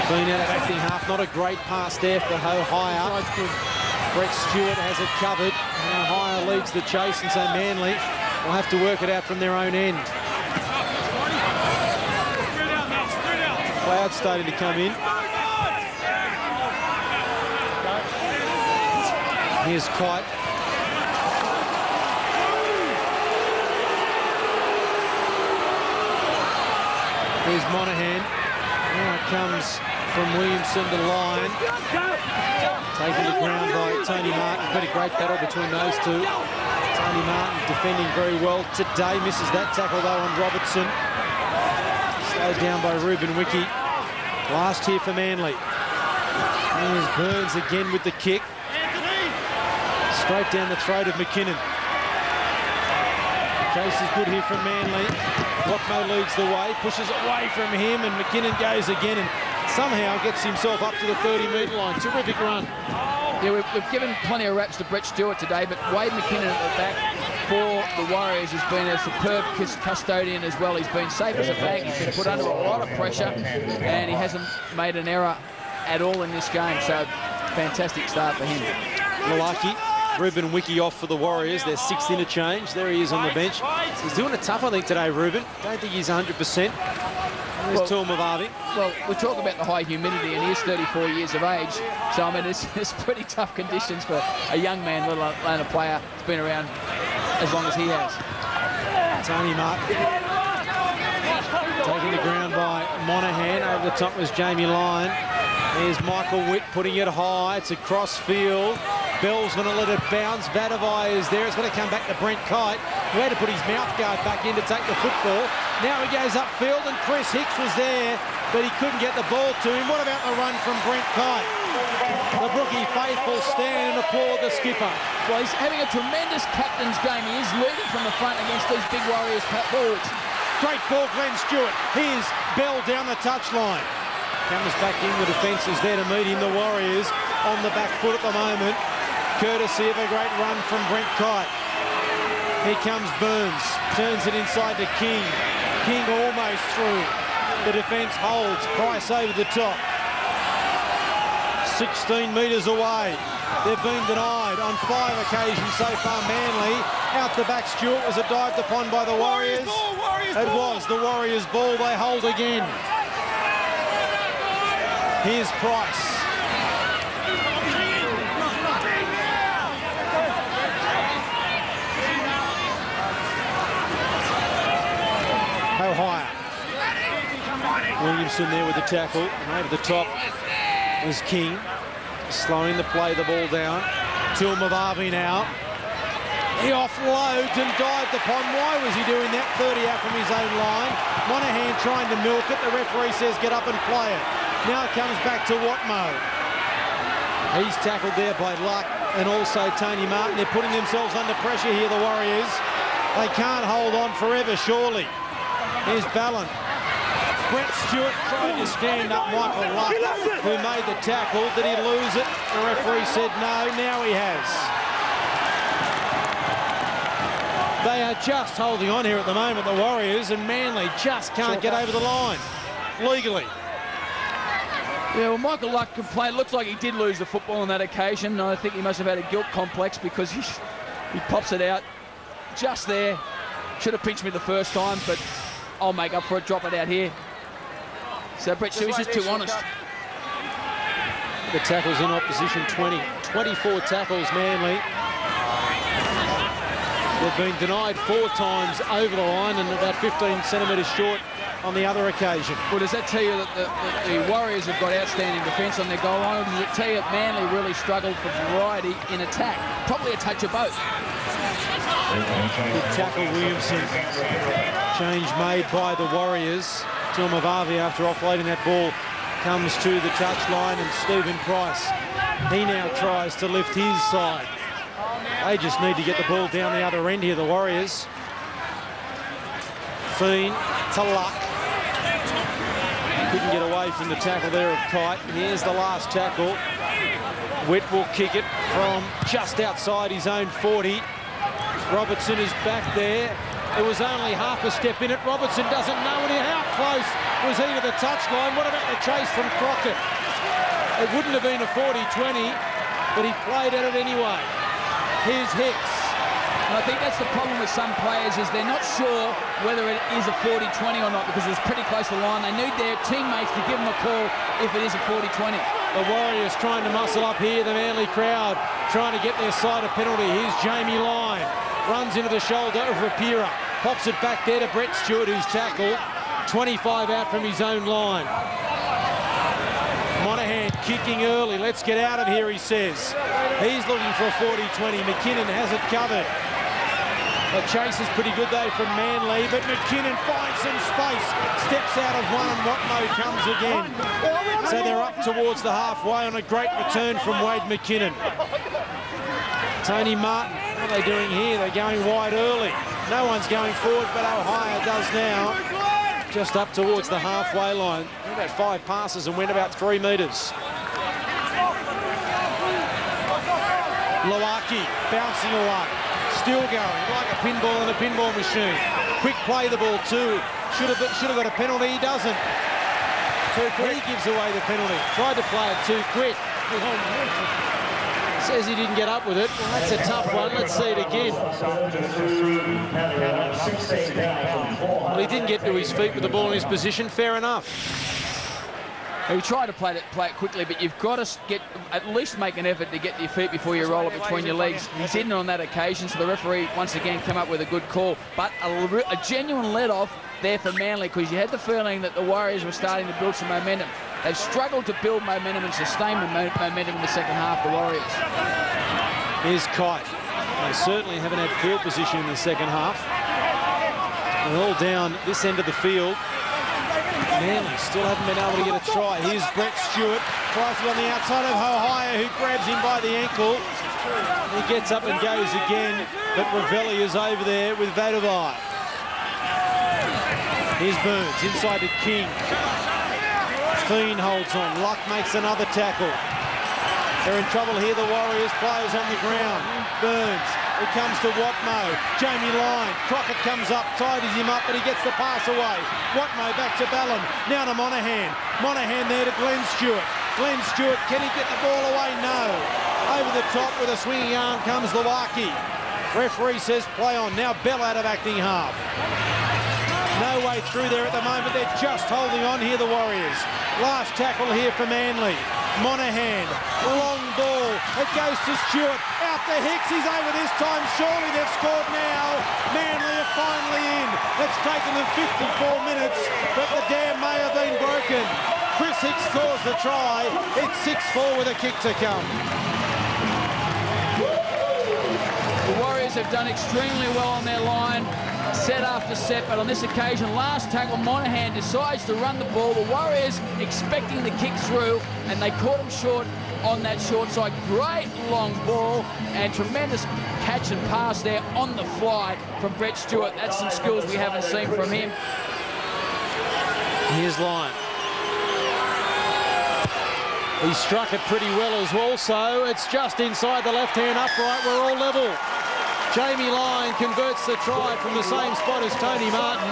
Been out of acting half. Not a great pass there for Ohio. Brett Stewart has it covered. And Ohio leads the chase, and so Manly will have to work it out from their own end. Cloud starting to come in. Here's Kite. Here's Monahan. Now it comes from Williamson to Lyon. Taken to ground by Tony Martin. Quite a great battle between those two. Tony Martin defending very well today. Misses that tackle though on Robertson. Slowed down by Ruben Wiki. Last here for Manly. Here's Burns again with the kick. Straight down the throat of McKinnon. The chase is good here from Manly. Watmo leads the way, pushes away from him, and McKinnon goes again and somehow gets himself up to the 30-metre line. Terrific run. Yeah, we've given plenty of raps to Brett Stewart today, but Wade McKinnon at the back for the Warriors has been a superb custodian as well. He's been safe as a bank. He's been put under a lot of pressure, and he hasn't made an error at all in this game. So, fantastic start for him. Malaki. Ruben Wiki off for the Warriors. Their 6th interchange. There he is on the bench. He's doing it tough, I think, today, Ruben. Don't think he's 100%. There's Tuamavavi. Well, we talk about the high humidity, and he is 34 years of age. So, I mean, it's pretty tough conditions for a young man, let alone a player who's been around as long as he has. Tony Martin. Taking the ground by Monahan. Over the top was Jamie Lyon. There's Michael Witt putting it high. It's a cross field. Bell's going to let it bounce. Vadavai is there. It's going to come back to Brent Kite, who had to put his mouth guard back in to take the football. Now he goes upfield, and Chris Hicks was there, but he couldn't get the ball to him. What about the run from Brent Kite? The Brookie faithful stand and applaud the skipper. Well, he's having a tremendous captain's game. He is leading from the front against these big Warriors forwards. Great ball, Glenn Stewart. Here's Bell down the touchline. Comes back in, the defence is there to meet him. The Warriors on the back foot at the moment, courtesy of a great run from Brent Kite. Here comes Burns, turns it inside to King. King almost through. The defence holds, Price over the top. 16 metres away. They've been denied on 5 occasions so far. Manly out the back. Stewart was dived upon by the Warriors. It was the Warriors' ball. They hold again. Here's Price. Ohio. Williamson there with the tackle. And over the top was King. Slowing the play, the ball down. Tuamavavi now. He offloads and dived upon. Why was he doing that? 30 out from his own line. Monahan trying to milk it. The referee says get up and play it. Now it comes back to Watmo. He's tackled there by Luck and also Tony Martin. They're putting themselves under pressure here, the Warriors. They can't hold on forever, surely. Here's Ballon. Brett Stewart tried to stand up Michael Luck, who made the tackle. Did he lose it? The referee said no. Now he has. They are just holding on here at the moment, the Warriors, and Manly just can't get over the line legally. Yeah, well, Michael Luck complained. Looks like he did lose the football on that occasion. I think he must have had a guilt complex because he pops it out just there. Should have pinched me the first time, but I'll make up for it. Drop it out here. So Brett Stewart's just too honest. The tackles in opposition, 24 tackles, Manly. They've been denied 4 times over the line and about 15 centimetres short on the other occasion. Well, does that tell you that the Warriors have got outstanding defence on their goal line? Or does it tell you that Manly really struggled for variety in attack? Probably a touch of both. Good tackle, Williamson. Change made by the Warriors. Tilmavavi, after offloading that ball, comes to the touchline, and Stephen Price, he now tries to lift his side. They just need to get the ball down the other end here, the Warriors. Fiend to Luck. Couldn't get away from the tackle there of Kite. Here's the last tackle. Witt will kick it from just outside his own 40. Robertson is back there. There was only half a step in it. Robertson doesn't know it. How close was he to the touchline? What about the chase from Crockett? It wouldn't have been a 40-20, but he played at it anyway. Here's Hicks. And I think that's the problem with some players, is they're not sure whether it is a 40-20 or not, because it was pretty close to the line. They need their teammates to give them a call if it is a 40-20. The Warriors trying to muscle up here. The Manly crowd trying to get their side a penalty. Here's Jamie Lyne. Runs into the shoulder of Rapira. Pops it back there to Brett Stewart, who's tackled. 25 out from his own line. Monahan kicking early. Let's get out of here, he says. He's looking for a 40-20. McKinnon has it covered. The chase is pretty good, though, from Manly, but McKinnon finds some space. Steps out of one, and Watmo comes again. So they're up towards the halfway on a great return from Wade McKinnon. Tony Martin, what are they doing here? They're going wide early. No one's going forward, but Ohio does now. Just up towards the halfway line. About 5 passes and went about 3 metres. Lawaki bouncing away. Still going, like a pinball in a pinball machine. Quick play the ball too. Should have got a penalty, he doesn't. Too quick. He gives away the penalty. Tried to play it too quick. Says he didn't get up with it. Well, that's a tough one. Let's see it again. Well, he didn't get to his feet with the ball in his position. Fair enough. He tried to play it quickly, but you've got to at least make an effort to get to your feet before you roll it between your legs. He didn't on that occasion, so the referee once again came up with a good call. But a genuine let-off there for Manly, because you had the feeling that the Warriors were starting to build some momentum. They've struggled to build momentum and sustain momentum in the second half, the Warriors. Here's Kite. They certainly haven't had field position in the second half. They're all down this end of the field. Manly still haven't been able to get a try. Here's Brett Stewart. Tries it on the outside of Ohio, who grabs him by the ankle. He gets up and goes again, but Ravelli is over there with Vadavai. Here's Burns inside to King. Fiend holds on. Luck makes another tackle. They're in trouble here, the Warriors. Players on the ground. Burns. It comes to Watmo. Jamie Lyne. Crockett comes up, tidies him up, but he gets the pass away. Watmo back to Ballon. Now to Monahan. Monahan there to Glenn Stewart. Glenn Stewart, can he get the ball away? No. Over the top with a swinging arm comes Lawaki. Referee says play on. Now Bell out of acting half. No way through there at the moment. They're just holding on here, the Warriors. Last tackle here for Manly. Monahan, long ball. It goes to Stewart. Out to Hicks. He's over this time. Surely they've scored now. Manly are finally in. It's taken them 54 minutes, but the dam may have been broken. Chris Hicks scores the try. It's 6-4 with a kick to come. The Warriors have done extremely well on their line, set after set, but on this occasion, last tackle, Monahan decides to run the ball. The Warriors expecting the kick through, and they caught him short on that short side. Great long ball and tremendous catch and pass there on the fly from Brett Stewart. That's some skills we haven't seen from him. Here's Lyne. He struck it pretty well as well, so it's just inside the left-hand upright. We're all level. Jamie Lyne converts the try from the same spot as Tony Martin.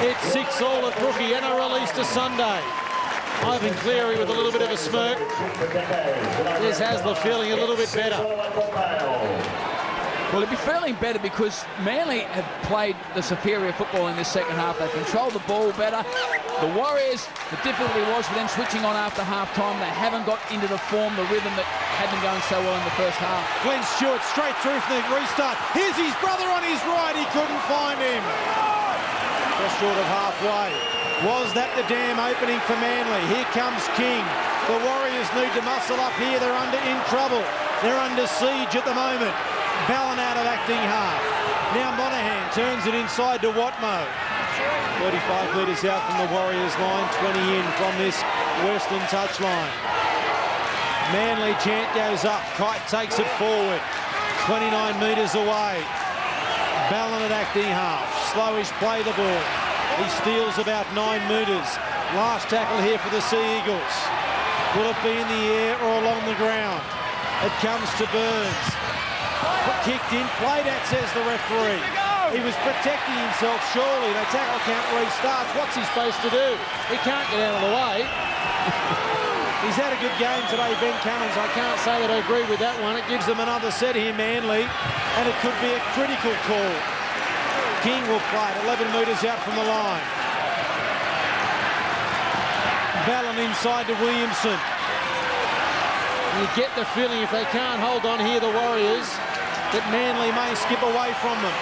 It's 6-all at Brookie and a release to Sunday. Ivan Cleary with a little bit of a smirk. There's Hasler feeling a little bit better. Well, he'd be feeling better because Manly have played the superior football in this second half. They've controlled the ball better. The Warriors, the difficulty was for them switching on after half-time. They haven't got into the form, the rhythm that had them going so well in the first half. Glenn Stewart straight through from the restart. Here's his brother on his right. He couldn't find him. Just short of halfway. Was that the dam opening for Manly? Here comes King. The Warriors need to muscle up here. They're in trouble. They're under siege at the moment. Ballon out of acting half. Now Monahan turns it inside to Watmo. 35 metres out from the Warriors line, 20 in from this Western touchline. Manly chant goes up. Kite takes it forward. 29 metres away. Ballon at acting half. Slowish play the ball. He steals about 9 metres. Last tackle here for the Sea Eagles. Will it be in the air or along the ground? It comes to Burns. Kicked in, played at, says the referee. He was protecting himself, surely. The tackle count restarts. What's he supposed to do? He can't get out of the way. He's had a good game today, Ben Cummins. I can't say that I agree with that one. It gives them another set here, Manly, and it could be a critical call. King will play it 11 metres out from the line. Ballon inside to Williamson. You get the feeling if they can't hold on here, the Warriors, that Manly may skip away from them.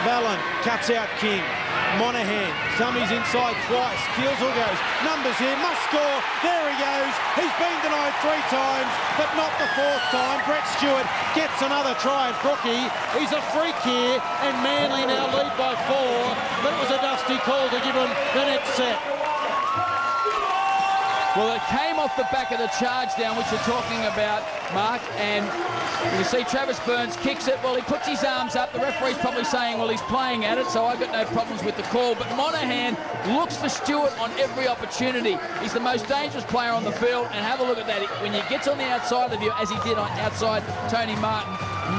Ballon cuts out King. Monahan, dummies inside twice. Keelsall goes, numbers here, must score. There he goes. He's been denied 3 times, but not the 4th time. Brett Stewart gets another try at Brookie. He's a freak here, and Manly now lead by 4. But it was a dusty call to give him the next set. Well, it came off the back of the charge down, which you're talking about, Mark, and you see Travis Burns kicks it. Well, he puts his arms up. The referee's probably saying, well, he's playing at it, so I've got no problems with the call. But Monahan looks for Stewart on every opportunity. He's the most dangerous player on the field, and have a look at that. When he gets on the outside of you, as he did on outside Tony Martin,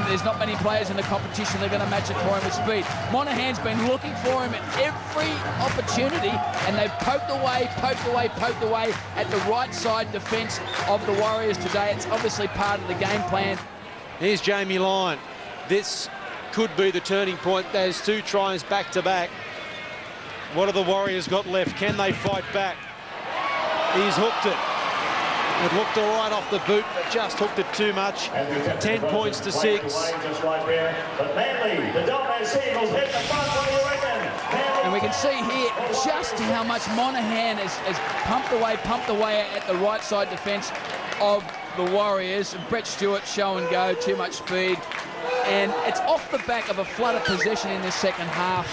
there's not many players in the competition that are going to match it for him with speed. Monahan's been looking for him at every opportunity, and they've poked away at the right side defence of the Warriors today. It's obviously part of the game plan. Here's Jamie Lyon. This could be the turning point. There's 2 tries back to back. What have the Warriors got left? Can they fight back? He's hooked it. It looked all right off the boot, but just hooked it too much. 10 points to 6. And we can see here just how much Monahan has pumped away at the right side defence of the Warriors. And Brett Stewart show and go, too much speed. And it's off the back of a flood of possession in this second half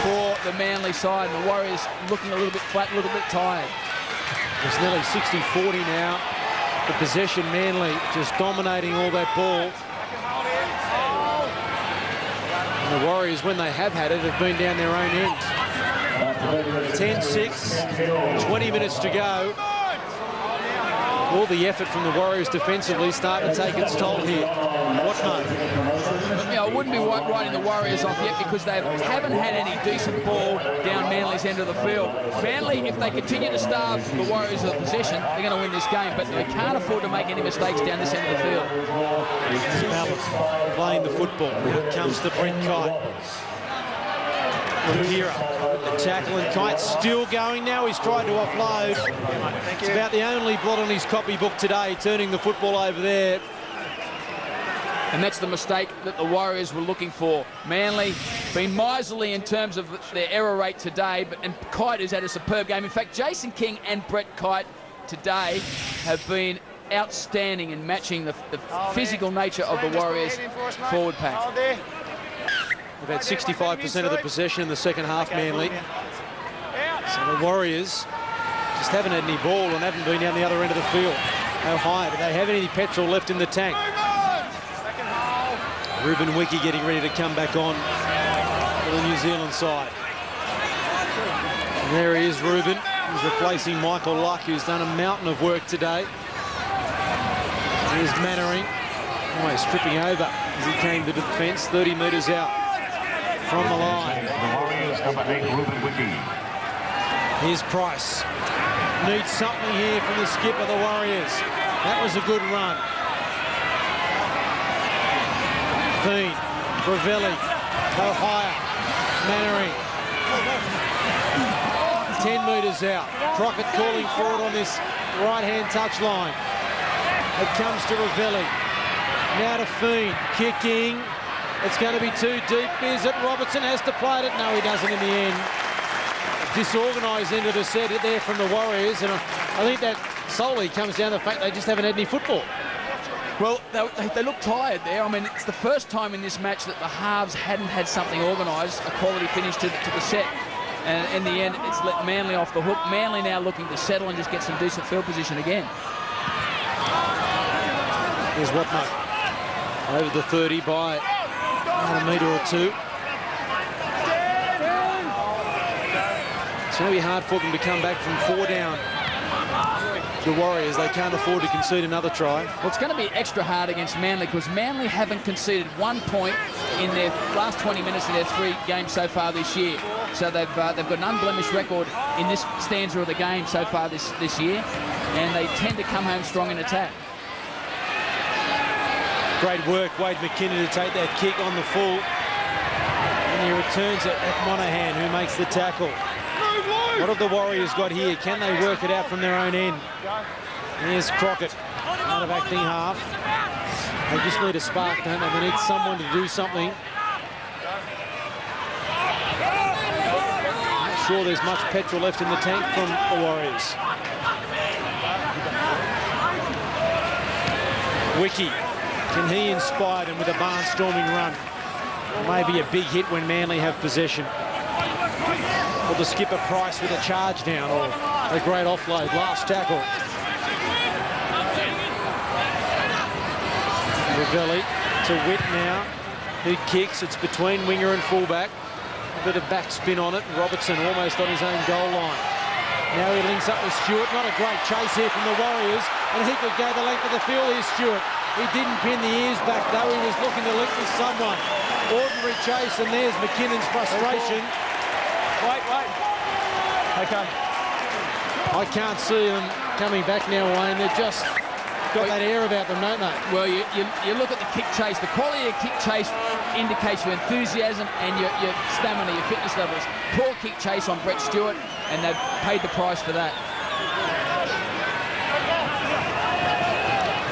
for the Manly side. And the Warriors looking a little bit flat, a little bit tired. It's nearly 60-40 now. The possession, Manly just dominating all that ball. And the Warriors, when they have had it, have been down their own end. 10-6, 20 minutes to go. All the effort from the Warriors defensively starting to take its toll here. What no? I wouldn't be writing the Warriors off yet because they haven't had any decent ball down Manly's end of the field. Manly, if they continue to starve the Warriors of possession, they're going to win this game, but they can't afford to make any mistakes down this end of the field. Ballon playing the football. Now it comes to Brent Kite. Kira, the tackle, and Kite still going now. He's tried to offload. It's about the only blot on his copybook today, turning the football over there. And that's the mistake that the Warriors were looking for. Manly been miserly in terms of their error rate today, and Kite has had a superb game. In fact, Jason King and Brett Kite today have been outstanding in matching the physical nature of the Warriors forward pack. About 65% of the possession in the second half, Manly. So the Warriors just haven't had any ball and haven't been down the other end of the field. How high? Do they have any petrol left in the tank? Ruben Wiki getting ready to come back on for the New Zealand side. And there he is, Ruben. He's replacing Michael Luck, who's done a mountain of work today. Here's Mannering, almost tripping over as he came to defence, 30 metres out from the line. The Warriors, number 8, Ruben Wiki. Here's Price. Needs something here from the skip of the Warriors. That was a good run. Fiend, Ravelli, O'Hire, Mannering. 10 metres out. Crockett calling forward on this right-hand touchline. It comes to Ravelli. Now to Fiend, kicking. It's going to be too deep. Is it? Robertson has to play it. No, he doesn't in the end. Disorganised end of the set there from the Warriors, and I think that solely comes down to the fact they just haven't had any football. Well, they look tired there. I mean, it's the first time in this match that the halves hadn't had something organised, a quality finish to the set. And in the end, it's let Manly off the hook. Manly now looking to settle and just get some decent field position again. Here's Watmo. Over the 30 by about a metre or two. It's going to be hard for them to come back from 4 down. The Warriors, they can't afford to concede another try. Well, it's going to be extra hard against Manly because Manly haven't conceded 1 point in their last 20 minutes of their 3 games so far this year. So they've got an unblemished record in this stanza of the game so far this year, and they tend to come home strong in attack. Great work, Wade McKinnon, to take that kick on the full. And he returns it at Monahan, who makes the tackle. What have the Warriors got here? Can they work it out from their own end? Here's Crockett, out of acting half. They just need a spark, don't they? They need someone to do something. Not sure there's much petrol left in the tank from the Warriors. Wiki, can he inspire them with a barnstorming run? Maybe a big hit when Manly have possession. Or the skipper Price with a charge down, or a great offload. Last tackle. Ravelli to Witt now, who kicks. It's between winger and fullback. A bit of backspin on it. Robertson almost on his own goal line. Now he links up with Stewart. Not a great chase here from the Warriors, and he could go the length of the field here, Stewart. He didn't pin the ears back, though. He was looking to link with someone. Ordinary chase, and there's McKinnon's frustration. Wait. Okay. I can't see them coming back now, Wayne. They've just got that air about them, don't they? Well, you look at the kick chase. The quality of kick chase indicates your enthusiasm and your stamina, your fitness levels. Poor kick chase on Brett Stewart, and they've paid the price for that.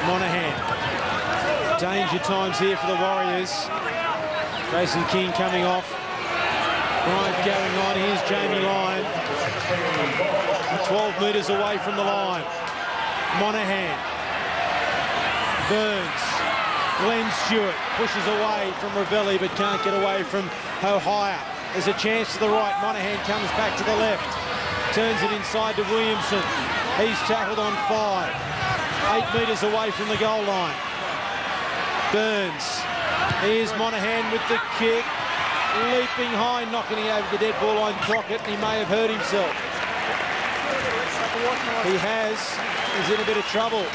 Monahan. Danger times here for the Warriors. Jason King coming off. Bryant going on. Here's Jamie Lyon. 12 metres away from the line. Monahan. Burns. Glenn Stewart pushes away from Ravelli but can't get away from O'Hire. There's a chance to the right. Monahan comes back to the left. Turns it inside to Williamson. He's tackled on 5. 8 metres away from the goal line. Burns. Here's Monahan with the kick. Leaping high, knocking over the dead ball line. Crockett, he may have hurt himself. He has. He's in a bit of trouble.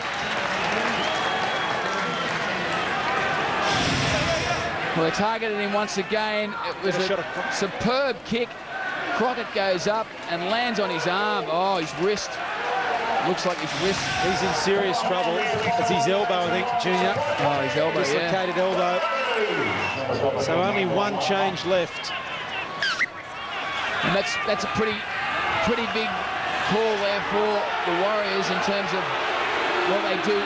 Well, they targeted him once again. It was a superb kick. Crockett goes up and lands on his arm. Oh, his wrist. Looks like his wrist. He's in serious trouble. It's his elbow, I think, Junior. Oh, his elbow, dislocated elbow. So only 1 change left. And that's a pretty big call there for the Warriors in terms of what they do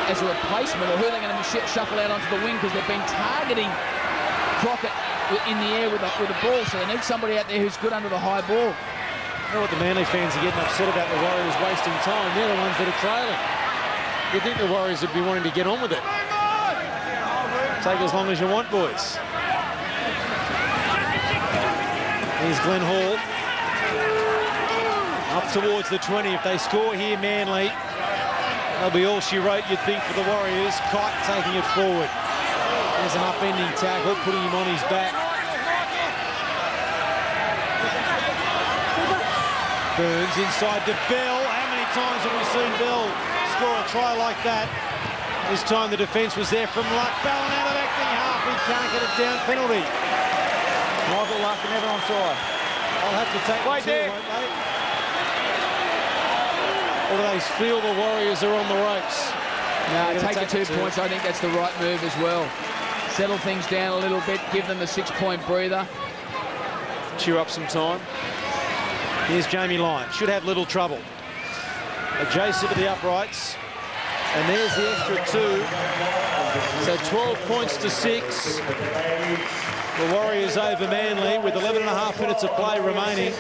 as a replacement, or who they're going to shuffle out onto the wing, because they've been targeting Crockett in the air with a ball, so they need somebody out there who's good under the high ball. I know what the Manly fans are getting upset about, the Warriors wasting time. They're the ones that are trailing. You'd think the Warriors would be wanting to get on with it. Take as long as you want, boys. Here's Glenn Hall. Up towards the 20. If they score here, Manly, that'll be all she wrote, you'd think, for the Warriors. Kite taking it forward. There's an upending tackle, putting him on his back. Burns inside to Bell. How many times have we seen Bell score a try like that? This time the defence was there from Luck. Ballon out of acting half. He can't get it down. Penalty. Michael Luck and everyone onside. I'll have to take it too, won't they? Or do they feel the Warriors are on the ropes? No, take the 2 points. I think that's the right move as well. settle things down a little bit, give them a 6-point breather. Cheer up some time. Here's Jamie Lyon. Should have little trouble. Adjacent to the uprights. And there's the extra 2. So 12 points to 6. The Warriors over Manly with 11.5 minutes of play remaining.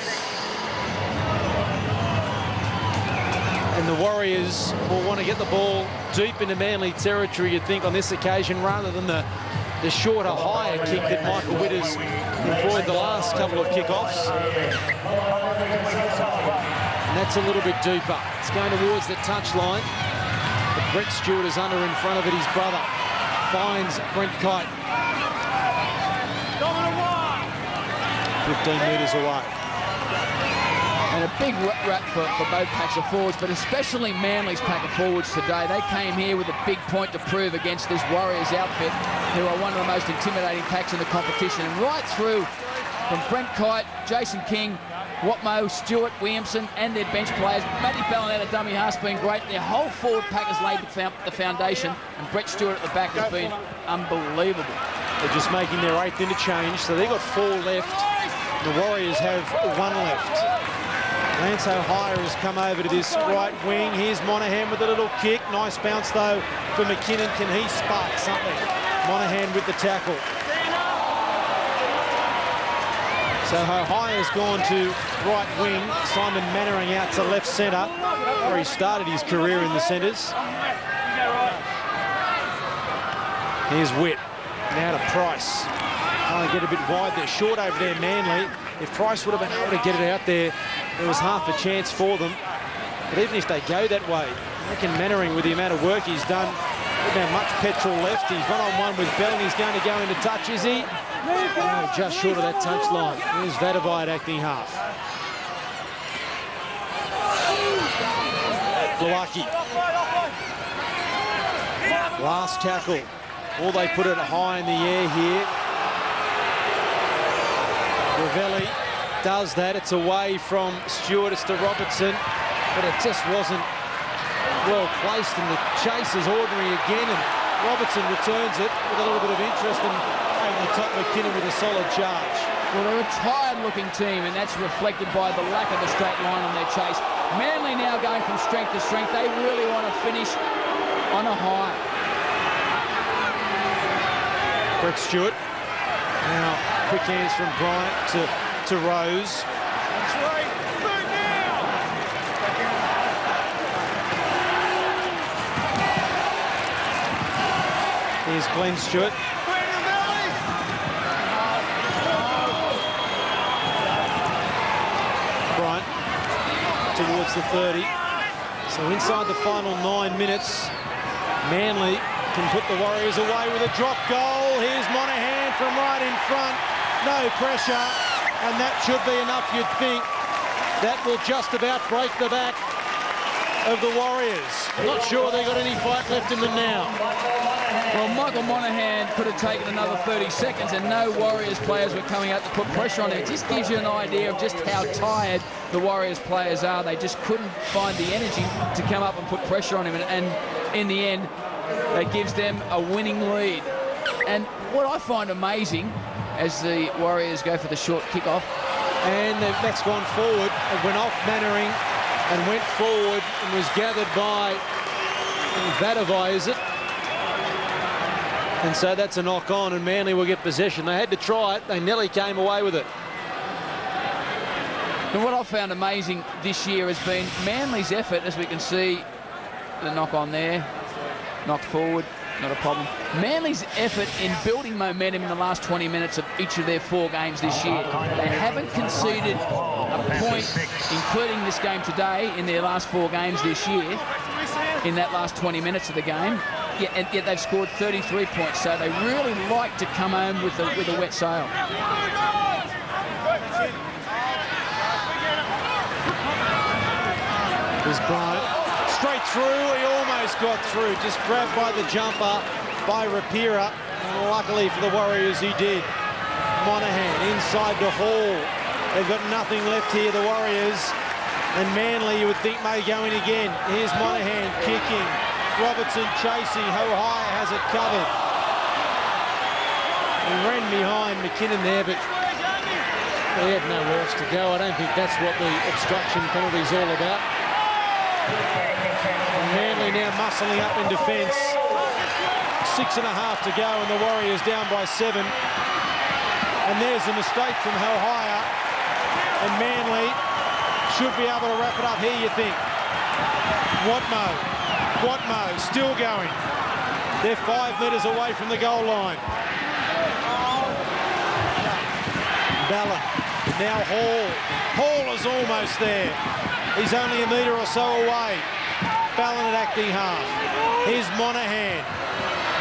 And the Warriors will want to get the ball deep into Manly territory, you'd think, on this occasion, rather than the shorter, higher kick that Michael Witters employed the last couple of kickoffs. And that's a little bit deeper. It's going towards the touchline. But Brett Stewart is under in front of it. His brother finds Brent Kite. 15 metres away. And a big rap for both packs of forwards, but especially Manly's pack of forwards today. They came here with a big point to prove against this Warriors outfit, who are one of the most intimidating packs in the competition. And right through from Brent Kite, Jason King, Watmo, Stewart, Williamson, and their bench players. Matty Ballin out of dummy half's been great. Their whole forward pack has laid the foundation, and Brett Stewart at the back has been unbelievable. They're just making their 8th interchange, so they've got 4 left. The Warriors have 1 left. Lance O'Hire has come over to this right wing. Here's Monahan with a little kick. Nice bounce, though, for McKinnon. Can he spark something? Monahan with the tackle. So O'Hire's gone to right wing. Simon Mannering out to left centre, where he started his career in the centres. Here's Witt. Now to Price. Trying to get a bit wide. They're short over there, Manly. If Price would have been able to get it out there, there was half a chance for them. But even if they go that way, I reckon Mannering, with the amount of work he's done, doesn't have much petrol left. He's one-on-one with Bell, and he's going to go into touch, is he? No, just short of that touchline. There's Vadavai at acting half. Glowacki. Last tackle. Or they put it high in the air here. Ravelli does that. It's away from Stewart. It's to Robertson. But it just wasn't well placed, and the chase is ordinary again. And Robertson returns it with a little bit of interest, and over the top McKinnon with a solid charge. Well, they're a tired-looking team, and that's reflected by the lack of a straight line on their chase. Manly now going from strength to strength. They really want to finish on a high. Brett Stewart. Now, quick hands from Bryant to Rose. Here's Glenn Stewart. Bryant towards the 30. So inside the final 9 minutes, Manly can put the Warriors away with a drop goal. Here's Monahan from right in front. No pressure, and that should be enough, you'd think. That will just about break the back of the Warriors. Not sure they've got any fight left in them now. Well, Michael Monahan could have taken another 30 seconds, and no Warriors players were coming out to put pressure on him. It just gives you an idea of just how tired the Warriors players are. They just couldn't find the energy to come up and put pressure on him, and in the end, that gives them a winning lead. And what I find amazing, as the Warriors go for the short kickoff, and that's gone forward. It went off Mannering and went forward and was gathered by Vadavai, is it? And so that's a knock on, and Manly will get possession. They had to try it. They nearly came away with it. And what I've found amazing this year has been Manly's effort, as we can see, the knock on there, knocked forward, not a problem. Manly's effort in building momentum in the last 20 minutes of each of their 4 games this year. They haven't conceded a point, including this game today, in their last 4 games this year, in that last 20 minutes of the game. Yet they've scored 33 points, so they really like to come home with a wet sail. There's Bryant. Straight through, he almost got through. Just grabbed by the jumper by Rapira. And luckily for the Warriors, he did. Monahan inside to Hall. They've got nothing left here, the Warriors. And Manly, you would think, may go in again. Here's Monahan kicking. Robertson chasing. O'Hire has it covered. He ran behind McKinnon there, but he had nowhere else to go. I don't think that's what the obstruction penalty is all about. And Manly now muscling up in defence. 6.5 to go and the Warriors down by 7. And there's a mistake from Hohaya. And Manly should be able to wrap it up here, you think. Watmo still going. They're 5 metres away from the goal line. Ballon, now Hall. Hall is almost there. He's only a metre or so away. Ballon at acting half. Here's Monahan.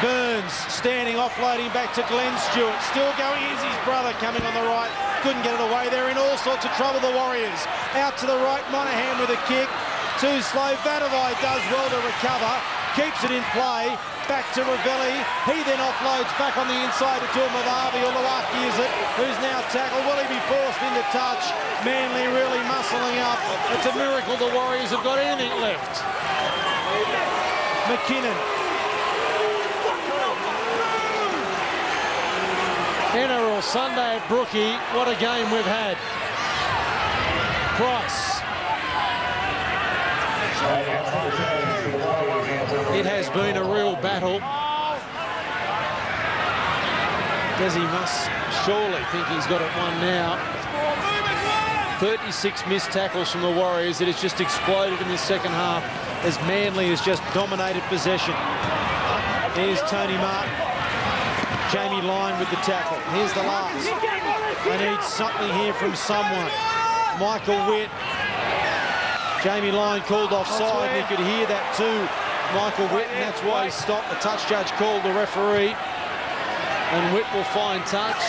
Burns standing, offloading back to Glenn Stewart. Still going. Here's his brother coming on the right. Couldn't get it away. They're in all sorts of trouble, the Warriors. Out to the right, Monahan with a kick. Too slow. Vadavai does well to recover. Keeps it in play. Back to Ravelli. He then offloads back on the inside to Mavavi, or Luaki is it, who's now tackled. Will he be forced into touch? Manly really muscling up. It's a miracle the Warriors have got anything left. McKinnon. NRL Sunday at Brookie. What a game we've had. Price. It has been a real battle. Desi must surely think he's got it won now. 36 missed tackles from the Warriors. It has just exploded in the second half as Manly has just dominated possession. Here's Tony Martin. Jamie Lyon with the tackle. Here's the last. They need something here from someone. Michael Witt. Jamie Lyon called offside, and he could hear that too. Michael Witt, and that's why he stopped. The touch judge called the referee, and Witt will find touch.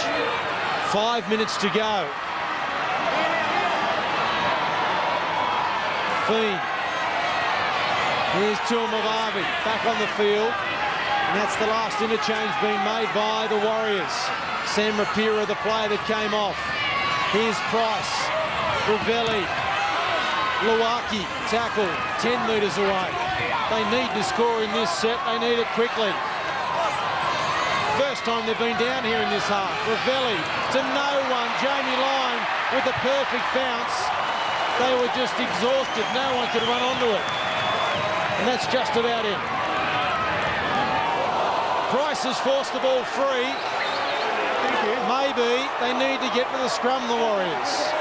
5 minutes to go. Fiend. Here's Tuamavavi back on the field, and that's the last interchange being made by the Warriors. Sam Rapira, the player that came off. Here's Price. Ravelli. Luaki, tackle, 10 metres away. They need to score in this set. They need it quickly. First time they've been down here in this half. Ravelli to no one. Jamie Lyon with a perfect bounce. They were just exhausted. No one could run onto it. And that's just about it. Price has forced the ball free. Maybe they need to get to the scrum, the Warriors.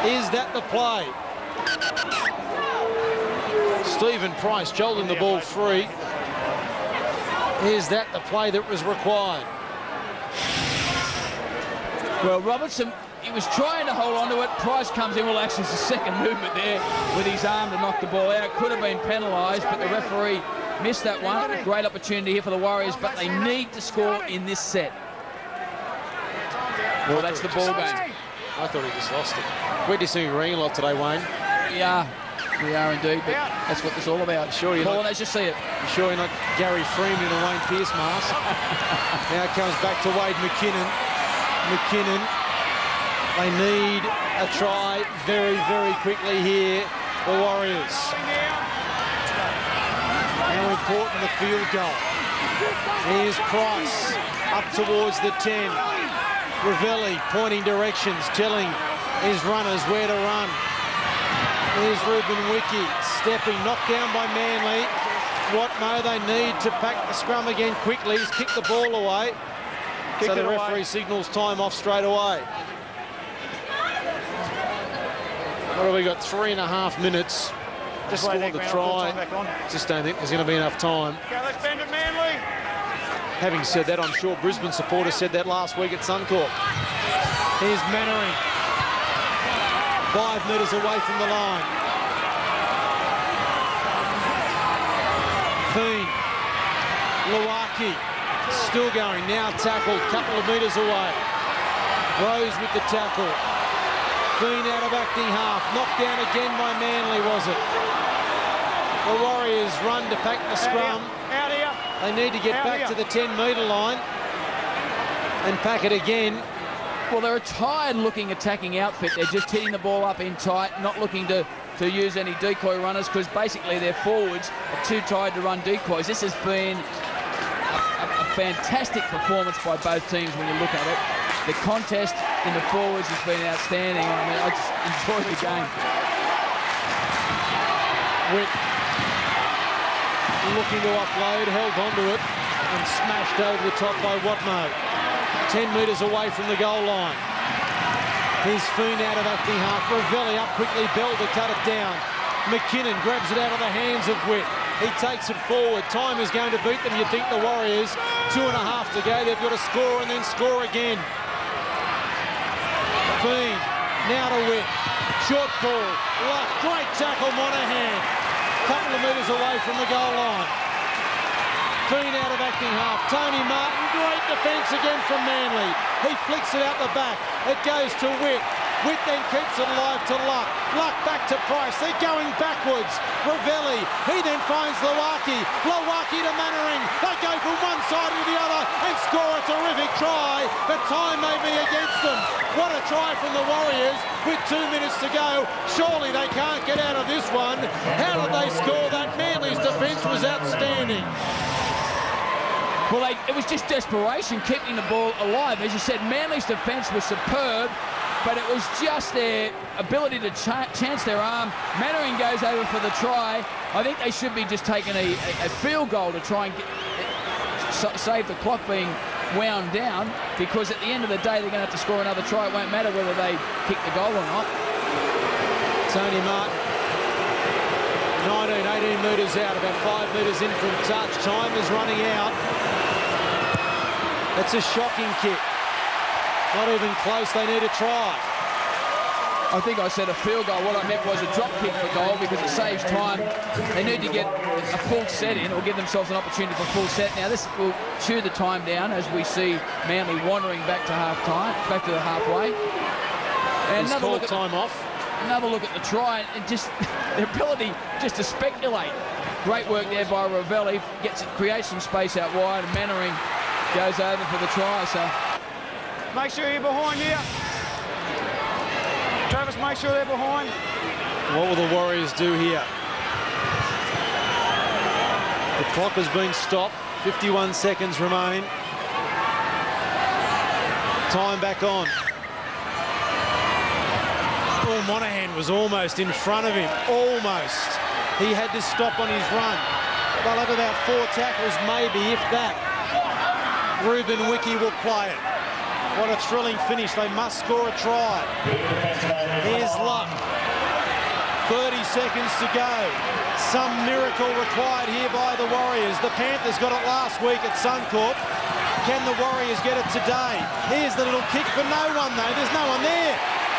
Is that the play? Stephen Price jolting the ball free. Is that the play that was required? Well, Robertson, he was trying to hold on to it. Price comes in, well, actually it's the second movement there with his arm to knock the ball out. Could have been penalised, but the referee missed that one. A great opportunity here for the Warriors, but they need to score in this set. Well, that's the ball game. I thought he just lost it. We're disagreeing a lot today, Wayne. Yeah, we are indeed, but that's what it's all about. Sure you're Paul, not, as you see it. You sure you're not Gary Freeman in a Wayne Pearce mask? Now it comes back to Wade McKinnon. McKinnon, they need a try very, very quickly here, the Warriors. How important the field goal. Here's Price up towards the 10. Ravelli pointing directions, telling his runners where to run. Here's Ruben Wiki stepping, knocked down by Manly. Watmo, they need to pack the scrum again quickly. He's kicked the ball away. So the referee signals time off straight away. What have we got? 3.5 minutes to score the try. Just don't think there's going to be enough time. Let's bend it, Manly. Having said that, I'm sure Brisbane supporters said that last week at Suncorp. Here's Mannering. 5 metres away from the line. Fiend. Luaki. Still going. Now tackled. Couple of metres away. Rose with the tackle. Fiend out of acting half. Knocked down again by Manly, was it? The Warriors run to pack the scrum. Out here. They need to get back to the 10-metre line and pack it again. Well, they're a tired-looking attacking outfit. They're just hitting the ball up in tight, not looking to use any decoy runners because basically their forwards are too tired to run decoys. This has been a fantastic performance by both teams when you look at it. The contest in the forwards has been outstanding. I mean, I just enjoyed the game. Witt looking to offload, held onto it and smashed over the top by Watmo. 10 metres away from the goal line. Here's Foon out of acting half. Ravelli up quickly, Bell to cut it down. McKinnon grabs it out of the hands of Witt. He takes it forward. Time is going to beat them, you think, the Warriors. 2.5 to go. They've got to score and then score again. Foon now to Witt. Short ball. Luck. Great tackle, Monahan. Couple of metres away from the goal line. Foon out of acting half. Tony Martin, great defence again from Manly. He flicks it out the back. It goes to Witt. Witt then keeps it alive to Luck. Luck back to Price. They're going backwards. Ravelli. He then finds Lowaki. Lowaki to Mannering. They go from one side to the other and score a terrific try. But time may be against them. What a try from the Warriors with 2 minutes to go. Surely they can't get out of this one. How did they score that? Manly's defence was outstanding. Well, it was just desperation keeping the ball alive. As you said, Manly's defence was superb, but it was just their ability to chance their arm. Mannering goes over for the try. I think they should be just taking a field goal to try and save the clock being wound down, because at the end of the day, they're going to have to score another try. It won't matter whether they kick the goal or not. Tony Martin. 19, 18 metres out, about 5 metres in from touch. Time is running out. It's a shocking kick. Not even close, they need a try. I think I said a field goal. What I meant was a drop kick for goal, because it saves time. They need to get a full set in or give themselves an opportunity for full set. Now this will chew the time down as we see Manly wandering back to half-time, back to the halfway. And another look at time off. Another look at the try and just the ability just to speculate. Great work there by Ravelli. Creates some space out wide, and Mannering goes over for the try. So Make sure you're behind here. Travis, make sure they're behind. What will the Warriors do here? The clock has been stopped. 51 seconds remain. Time back on. Oh, Monahan was almost in front of him. Almost. He had to stop on his run. They'll have about 4 tackles, maybe, if that. Ruben Wiki will play it. What a thrilling finish. They must score a try. Here's Luck. 30 seconds to go. Some miracle required here by the Warriors. The Panthers got it last week at Suncorp. Can the Warriors get it today? Here's the little kick for no one, though. There's no one there.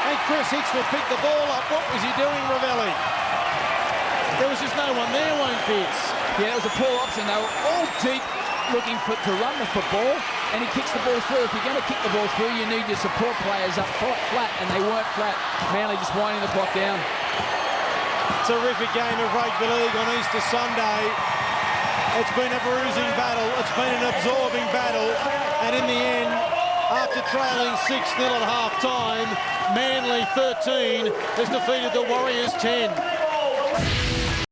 And Chris Hicks will pick the ball up. What was he doing, Ravelli? There was just no one there, Wayne Pearce. Yeah, it was a poor option. They were all deep looking to run the football, and he kicks the ball through. If you're going to kick the ball through, you need your support players up flat, and they weren't flat. Manly just winding the clock down. Terrific game of rugby league on Easter Sunday. It's been a bruising battle. It's been an absorbing battle. And in the end, after trailing 6-0 at half-time, Manly 13 has defeated the Warriors 10.